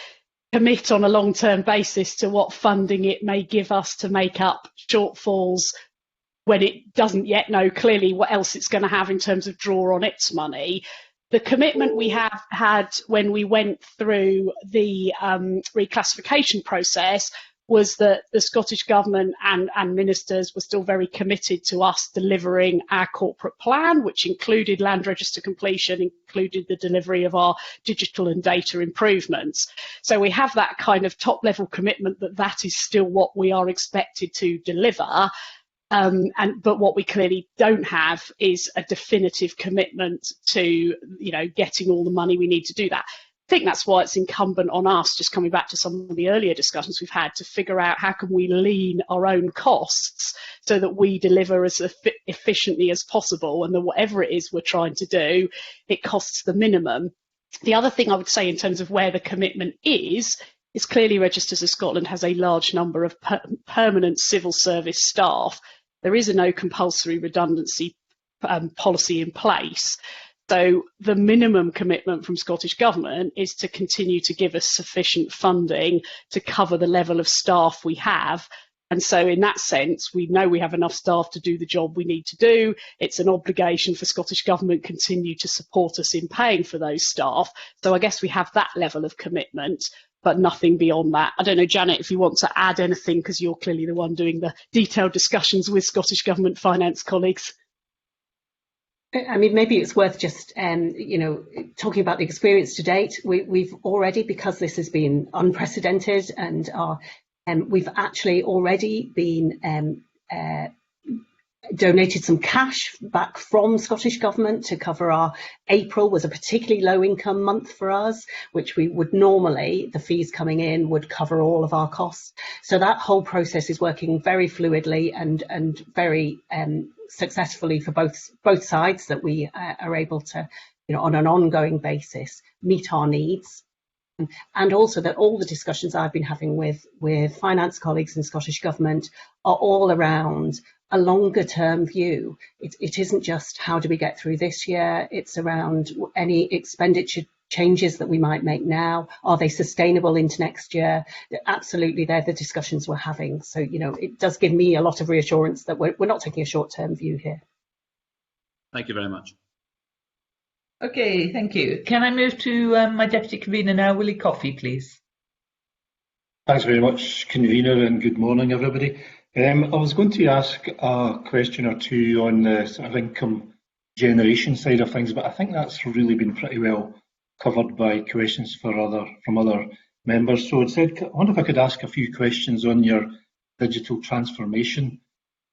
commit on a long-term basis to what funding it may give us to make up shortfalls when it doesn't yet know clearly what else it's going to have in terms of draw on its money. The commitment we have had when we went through the reclassification process was that the Scottish Government and ministers were still very committed to us delivering our corporate plan, which included land register completion, included the delivery of our digital and data improvements. So we have that kind of top level commitment that is still what we are expected to deliver. But what we clearly don't have is a definitive commitment to, getting all the money we need to do that. I think that's why it's incumbent on us, just coming back to some of the earlier discussions we've had, to figure out how can we lean our own costs so that we deliver as efficiently as possible, and that whatever it is we're trying to do, it costs the minimum. The other thing I would say in terms of where the commitment is clearly Registers of Scotland has a large number of permanent civil service staff. There is a no compulsory redundancy policy in place. So the minimum commitment from Scottish Government is to continue to give us sufficient funding to cover the level of staff we have. And so in that sense, we know we have enough staff to do the job we need to do. It's an obligation for Scottish Government to continue to support us in paying for those staff. So I guess we have that level of commitment, but nothing beyond that. I don't know, Janet, if you want to add anything, because you're clearly the one doing the detailed discussions with Scottish Government finance colleagues. Maybe it's worth just, talking about the experience to date. We've already, because this has been unprecedented, and we've actually already been donated some cash back from Scottish Government to cover our April was a particularly low income month for us, which we would normally, the fees coming in would cover all of our costs. So that whole process is working very fluidly and very successfully for both sides, that we are able to, on an ongoing basis, meet our needs. And also that all the discussions I've been having with finance colleagues in Scottish Government are all around a longer term view. It isn't just how do we get through this year, it's around any expenditure changes that we might make now. Are they sustainable into next year? Absolutely, they're the discussions we're having. So, it does give me a lot of reassurance that we're not taking a short term view here. Thank you very much. Okay, thank you. Can I move to my Deputy Convener now, Willie Coffey, please? Thanks very much, Convener, and good morning, everybody. I was going to ask a question or two on the sort of income generation side of things, but I think that's really been pretty well covered by questions from other members. So instead, I wonder if I could ask a few questions on your digital transformation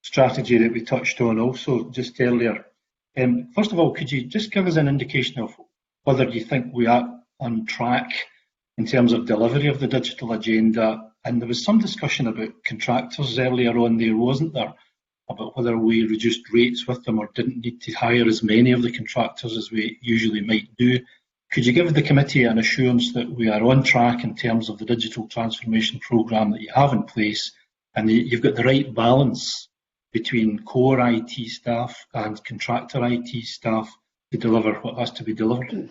strategy that we touched on also just earlier. First of all, could you just give us an indication of whether you think we are on track in terms of delivery of the digital agenda? And there was some discussion about contractors earlier on there, wasn't there, about whether we reduced rates with them or didn't need to hire as many of the contractors as we usually might do. Could you give the committee an assurance that we are on track in terms of the digital transformation programme that you have in place, and you've got the right balance between core IT staff and contractor IT staff to deliver what has to be delivered?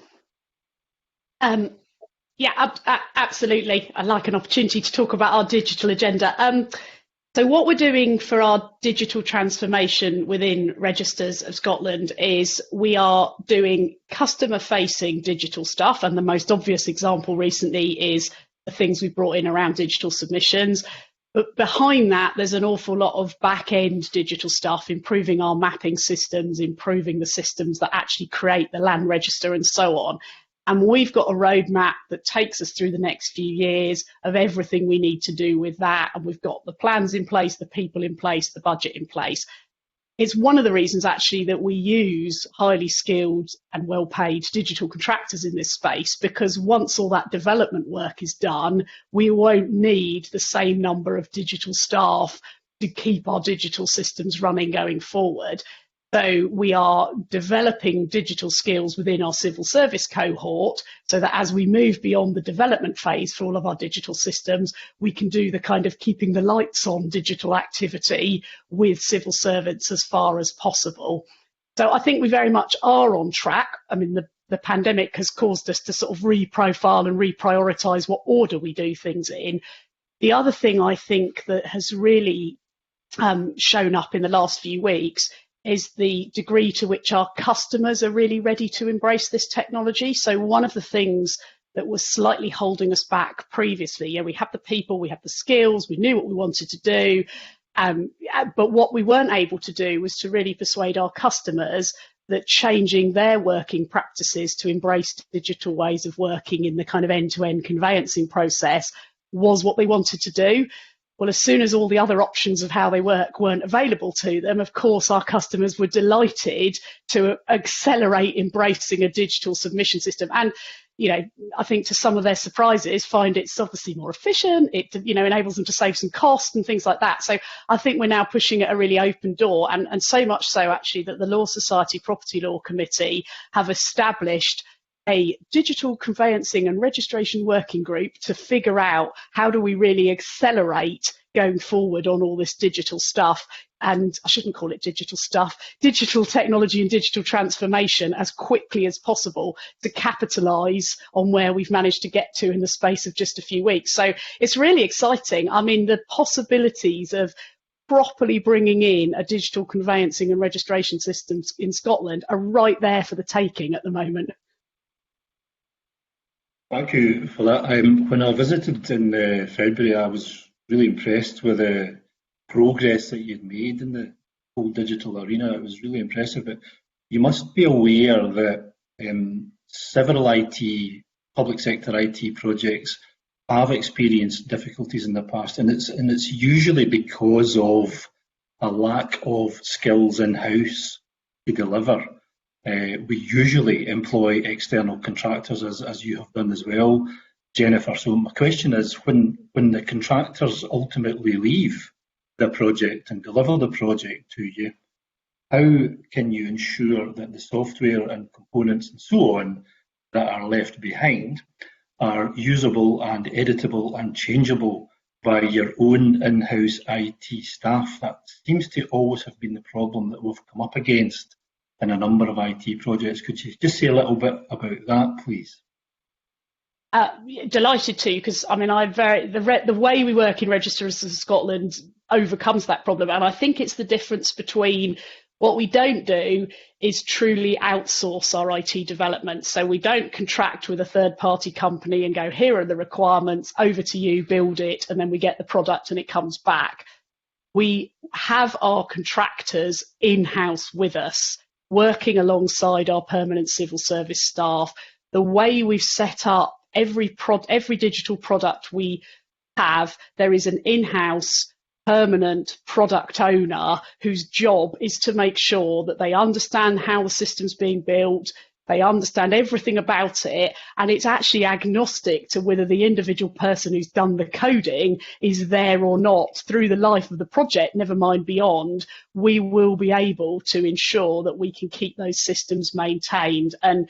Yeah, absolutely. I'd like an opportunity to talk about our digital agenda. So what we're doing for our digital transformation within Registers of Scotland is we are doing customer-facing digital stuff, and the most obvious example recently is the things we've brought in around digital submissions. But behind that, there's an awful lot of back-end digital stuff, improving our mapping systems, improving the systems that actually create the land register and so on. And we've got a roadmap that takes us through the next few years of everything we need to do with that. And we've got the plans in place, the people in place, the budget in place. It's one of the reasons actually that we use highly skilled and well-paid digital contractors in this space, because once all that development work is done, we won't need the same number of digital staff to keep our digital systems running going forward. So we are developing digital skills within our civil service cohort so that as we move beyond the development phase for all of our digital systems, we can do the kind of keeping the lights on digital activity with civil servants as far as possible. So I think we very much are on track. I mean, the pandemic has caused us to sort of reprofile and reprioritise what order we do things in. The other thing I think that has really shown up in the last few weeks is the degree to which our customers are really ready to embrace this technology. So one of the things that was slightly holding us back previously, we have the people, we have the skills, we knew what we wanted to do, but what we weren't able to do was to really persuade our customers that changing their working practices to embrace digital ways of working in the kind of end-to-end conveyancing process was what they wanted to do. Well, as soon as all the other options of how they work weren't available to them, of course, our customers were delighted to accelerate embracing a digital submission system. And, I think to some of their surprises, find it's obviously more efficient. It, enables them to save some cost and things like that. So I think we're now pushing at a really open door, and so much so actually that the Law Society Property Law Committee have established a digital conveyancing and registration working group to figure out how do we really accelerate going forward on all this digital stuff. And I shouldn't call it digital stuff, digital technology and digital transformation as quickly as possible to capitalise on where we've managed to get to in the space of just a few weeks. So it's really exciting. I mean, the possibilities of properly bringing in a digital conveyancing and registration system in Scotland are right there for the taking at the moment. Thank you for that. When I visited in February, I was really impressed with the progress that you'd made in the whole digital arena. It was really impressive. But you must be aware that several public sector IT projects have experienced difficulties in the past, and it's usually because of a lack of skills in-house to deliver. We usually employ external contractors, as you have done as well, Jennifer. So my question is, when the contractors ultimately leave the project and deliver the project to you, how can you ensure that the software and components and so on that are left behind are usable and editable and changeable by your own in-house IT staff? That seems to always have been the problem that we've come up against in a number of IT projects. Could you just say a little bit about that, please? Delighted to, because I mean, the way we work in Registers of Scotland overcomes that problem, and I think it's the difference between what we don't do is truly outsource our IT development. So we don't contract with a third-party company and go, here are the requirements, over to you, build it, and then we get the product and it comes back. We have our contractors in-house with us, working alongside our permanent civil service staff. The way we've set up every digital product we have, there is an in-house permanent product owner whose job is to make sure that they understand how the system's being built, they understand everything about it, and it's actually agnostic to whether the individual person who's done the coding is there or not. Through the life of the project, never mind beyond, we will be able to ensure that we can keep those systems maintained. And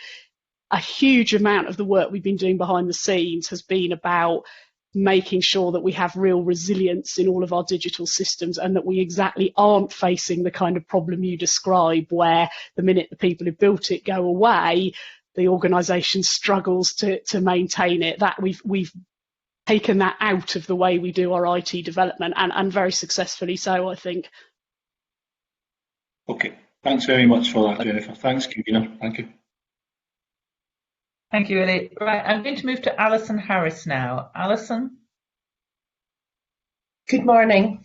a huge amount of the work we've been doing behind the scenes has been about making sure that we have real resilience in all of our digital systems, and that we exactly aren't facing the kind of problem you describe, where the minute the people who built it go away, the organisation struggles to maintain it. That we've taken that out of the way we do our IT development, and very successfully so, I think. Okay, thanks very much for that, Jennifer. Thanks, convener. Thank you. Thank you, Ellie. Right, I'm going to move to Alison Harris now. Alison? Good morning.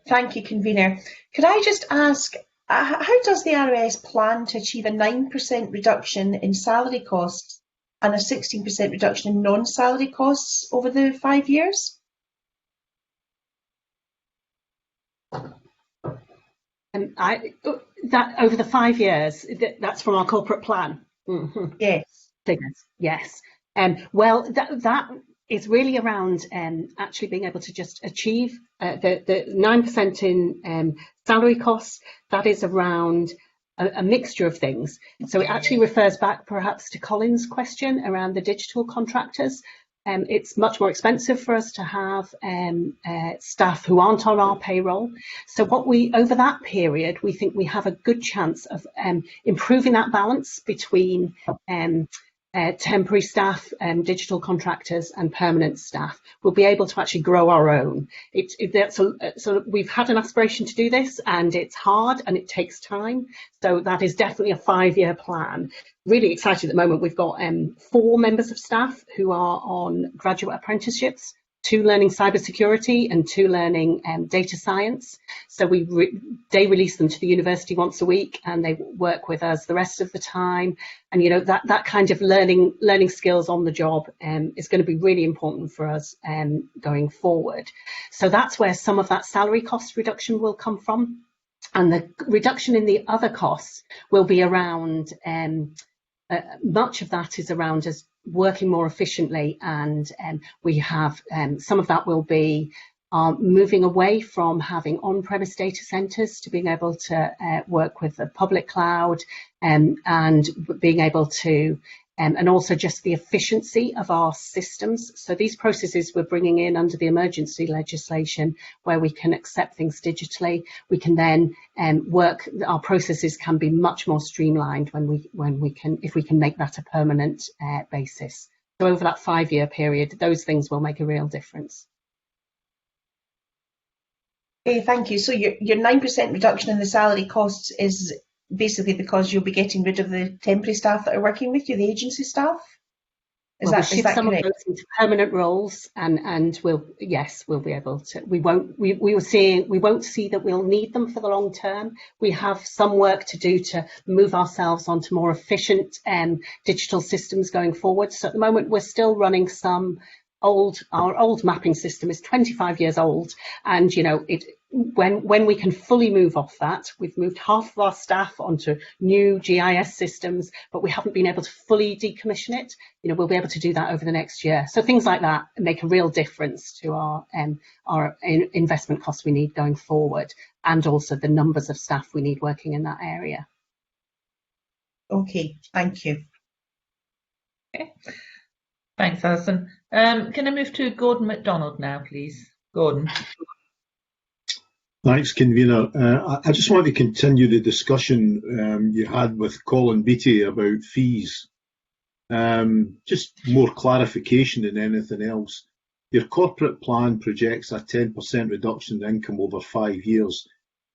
Thank you, convener. Could I just ask, how does the ROS plan to achieve a 9% reduction in salary costs and a 16% reduction in non-salary costs over the 5 years? That over the 5 years, that's from our corporate plan. Mm-hmm. Yes. Figures, yes. Well, that is really around actually being able to just achieve the 9% in salary costs. That is around a mixture of things. So it actually refers back perhaps to Colin's question around the digital contractors. It's much more expensive for us to have staff who aren't on our payroll. So over that period, we think we have a good chance of improving that balance between temporary staff, digital contractors and permanent staff. We'll be able to actually grow our own. So we've had an aspiration to do this, and it's hard and it takes time. So that is definitely a 5-year plan. Really excited at the moment. We've got 4 members of staff who are on graduate apprenticeships, 2 learning cybersecurity and 2 learning data science. So they release them to the university once a week, and they work with us the rest of the time. And that kind of learning skills on the job is going to be really important for us going forward. So that's where some of that salary cost reduction will come from, and the reduction in the other costs will be around. Much of that is around us working more efficiently, and we have some of that will be moving away from having on-premise data centres to being able to work with the public cloud, and being able to and also just the efficiency of our systems. So these processes we're bringing in under the emergency legislation, where we can accept things digitally. We can then our processes can be much more streamlined if we can make that a permanent basis. So over that 5-year period, those things will make a real difference. Okay, thank you. So your 9% reduction in the salary costs is basically because you'll be getting rid of the temporary staff that are working with you, the agency staff? Is that some correct? of those into permanent roles, and we'll be able to. We won't see that we'll need them for the long term. We have some work to do to move ourselves onto more efficient digital systems going forward. So at the moment, we're still running our old mapping system is 25 years old, and when we can fully move off that, we've moved half of our staff onto new GIS systems, but we haven't been able to fully decommission it. We'll be able to do that over the next year. So things like that make a real difference to our investment costs we need going forward, and also the numbers of staff we need working in that area. Okay, thank you. Okay. Thanks, Alison. Can I move to Gordon MacDonald now, please? Gordon. Thanks, convener. I just want to continue the discussion you had with Colin Beattie about fees. Just more clarification than anything else. Your corporate plan projects a 10% reduction in income over 5 years.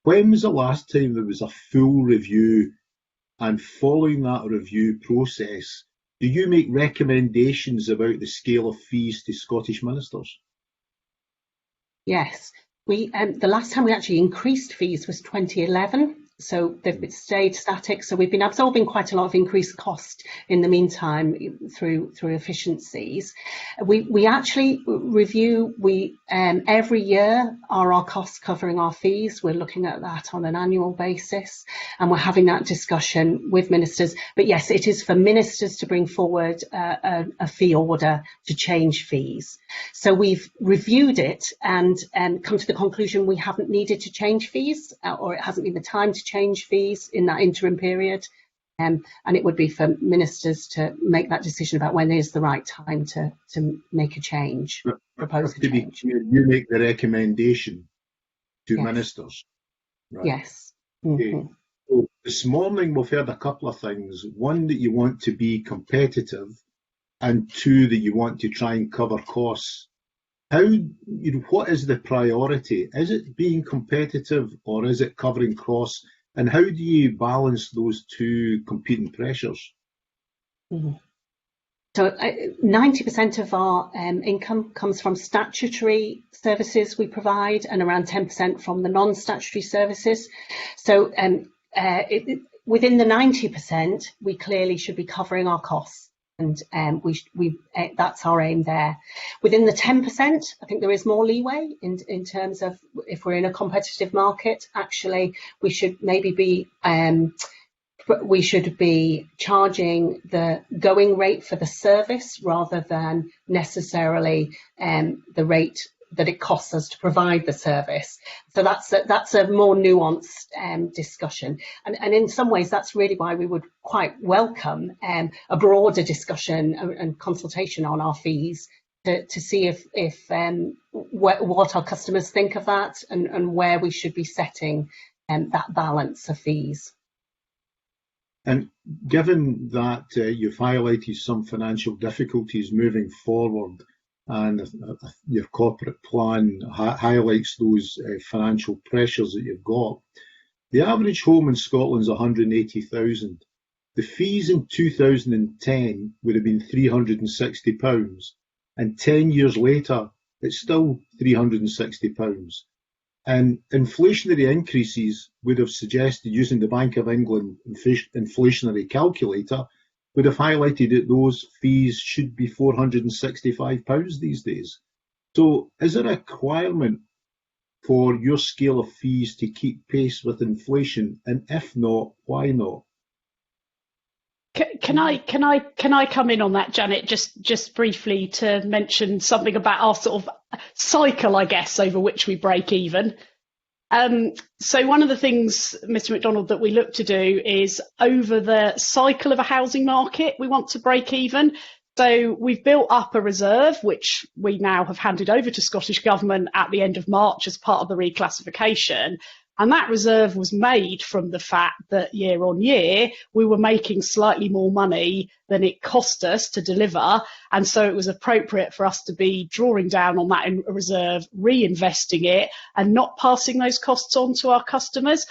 When was the last time there was a full review, and following that review process, do you make recommendations about the scale of fees to Scottish ministers? Yes, the last time we actually increased fees was 2011. So they've stayed static. So we've been absorbing quite a lot of increased cost in the meantime through efficiencies. We actually review, every year are our costs covering our fees. We're looking at that on an annual basis, and we're having that discussion with ministers. But yes, it is for ministers to bring forward a fee order to change fees. So we've reviewed it and come to the conclusion we haven't needed to change fees, or it hasn't been the time to change fees in that interim period, and it would be for ministers to make that decision about when is the right time to make a change, propose a change. You make the recommendation to ministers. Right. Yes. Okay. Mm-hmm. So this morning we've heard a couple of things. One, that you want to be competitive, and 2, that you want to try and cover costs what is the priority? Is it being competitive or is it covering costs? And how do you balance those two competing pressures? Mm-hmm. So 90% of our income comes from statutory services we provide, and around 10% from the non-statutory services. So within the 90%, we clearly should be covering our costs, and that's our aim there. Within the 10%, I think there is more leeway in terms of if we're in a competitive market. Actually, we should maybe be charging the going rate for the service rather than necessarily the rate that it costs us to provide the service. So that's a more nuanced discussion. And in some ways, that's really why we would quite welcome a broader discussion and consultation on our fees to see what our customers think of that and where we should be setting that balance of fees. And given that you've highlighted some financial difficulties moving forward, and your corporate plan highlights those financial pressures that you've got, the average home in Scotland is 180,000. The fees in 2010 would have been £360, and 10 years later, it's still £360. And inflationary increases would have suggested, using the Bank of England inflationary calculator, would have highlighted that those fees should be £465 these days. So is there a requirement for your scale of fees to keep pace with inflation? And if not, why not? Can I come in on that, Janet, just briefly to mention something about our sort of cycle, I guess, over which we break even. So one of the things, Mr. McDonald, that we look to do is over the cycle of a housing market, we want to break even. So we've built up a reserve, which we now have handed over to Scottish Government at the end of March as part of the reclassification. And that reserve was made from the fact that year on year, we were making slightly more money than it cost us to deliver. And so it was appropriate for us to be drawing down on that reserve, reinvesting it and not passing those costs on to our customers.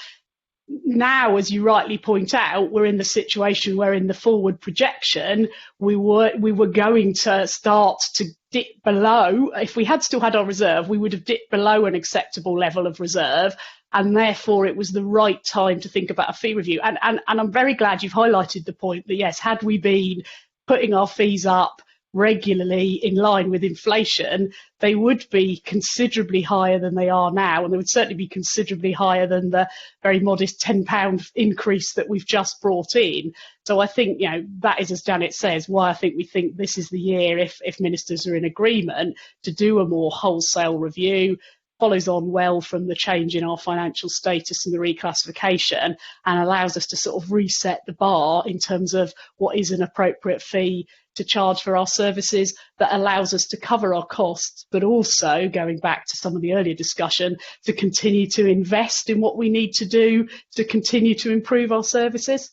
Now, as you rightly point out, we're in the situation where in the forward projection, we were going to start to dip below. If we had still had our reserve, we would have dipped below an acceptable level of reserve. And therefore, it was the right time to think about a fee review. And I'm very glad you've highlighted the point that, yes, had we been putting our fees up regularly in line with inflation, they would be considerably higher than they are now. And they would certainly be considerably higher than the very modest £10 increase that we've just brought in. So I think, that is, as Janet says, why I think we think this is the year, if ministers are in agreement, to do a more wholesale review. Follows on well from the change in our financial status and the reclassification, and allows us to sort of reset the bar in terms of what is an appropriate fee to charge for our services that allows us to cover our costs, but also, going back to some of the earlier discussion, to continue to invest in what we need to do to continue to improve our services.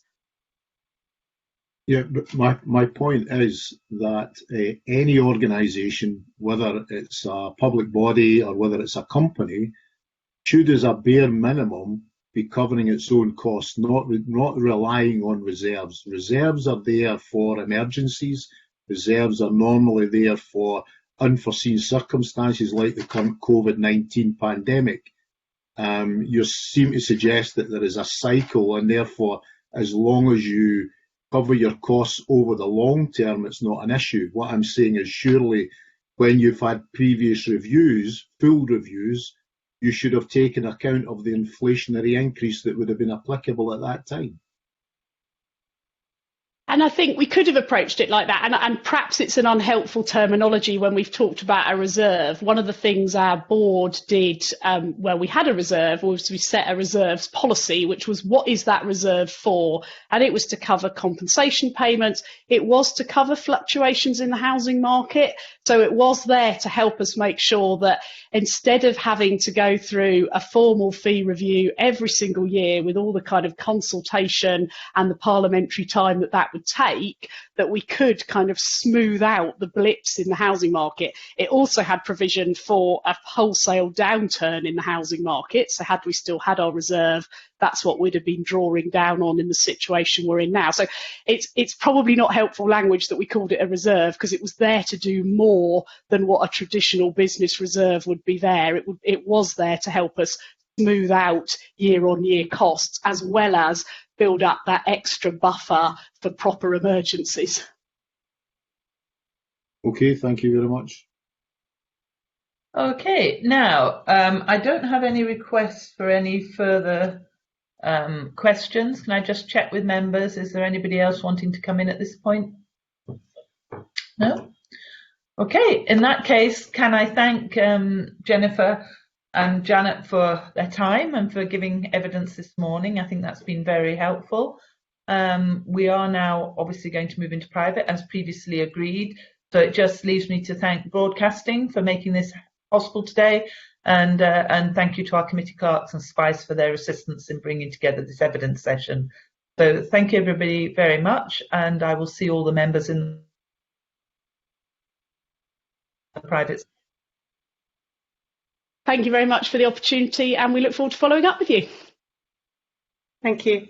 Yeah, but my point is that any organisation, whether it's a public body or whether it's a company, should, as a bare minimum, be covering its own costs, not relying on reserves. Reserves are there for emergencies. Reserves are normally there for unforeseen circumstances like the current COVID-19 pandemic. You seem to suggest that there is a cycle, and therefore, as long as you cover your costs over the long term, it's not an issue. What I'm saying is, surely when you've had previous reviews, full reviews, you should have taken account of the inflationary increase that would have been applicable at that time. And I think we could have approached it like that. And perhaps it's an unhelpful terminology when we've talked about a reserve. One of the things our board did where we had a reserve was we set a reserves policy, which was, what is that reserve for? And it was to cover compensation payments. It was to cover fluctuations in the housing market. So it was there to help us make sure that instead of having to go through a formal fee review every single year with all the kind of consultation and the parliamentary time that would would take, that we could kind of smooth out the blips in the housing market. It also had provision for a wholesale downturn in the housing market. So had we still had our reserve, that's what we'd have been drawing down on in the situation we're in now. So it's probably not helpful language that we called it a reserve, because it was there to do more than what a traditional business reserve would be there. It was there to help us smooth out year-on-year costs, as well as build up that extra buffer for proper emergencies. Okay, thank you very much. Okay, now I don't have any requests for any further questions. Can I just check with members? Is there anybody else wanting to come in at this point? No? Okay, in that case, can I thank Jennifer and Janet for their time and for giving evidence this morning. I think that's been very helpful. We are now obviously going to move into private as previously agreed. So it just leaves me to thank Broadcasting for making this possible today, and thank you to our committee clerks and SPICE for their assistance in bringing together this evidence session. So thank you everybody very much, and I will see all the members in the private. Thank you very much for the opportunity, and we look forward to following up with you. Thank you.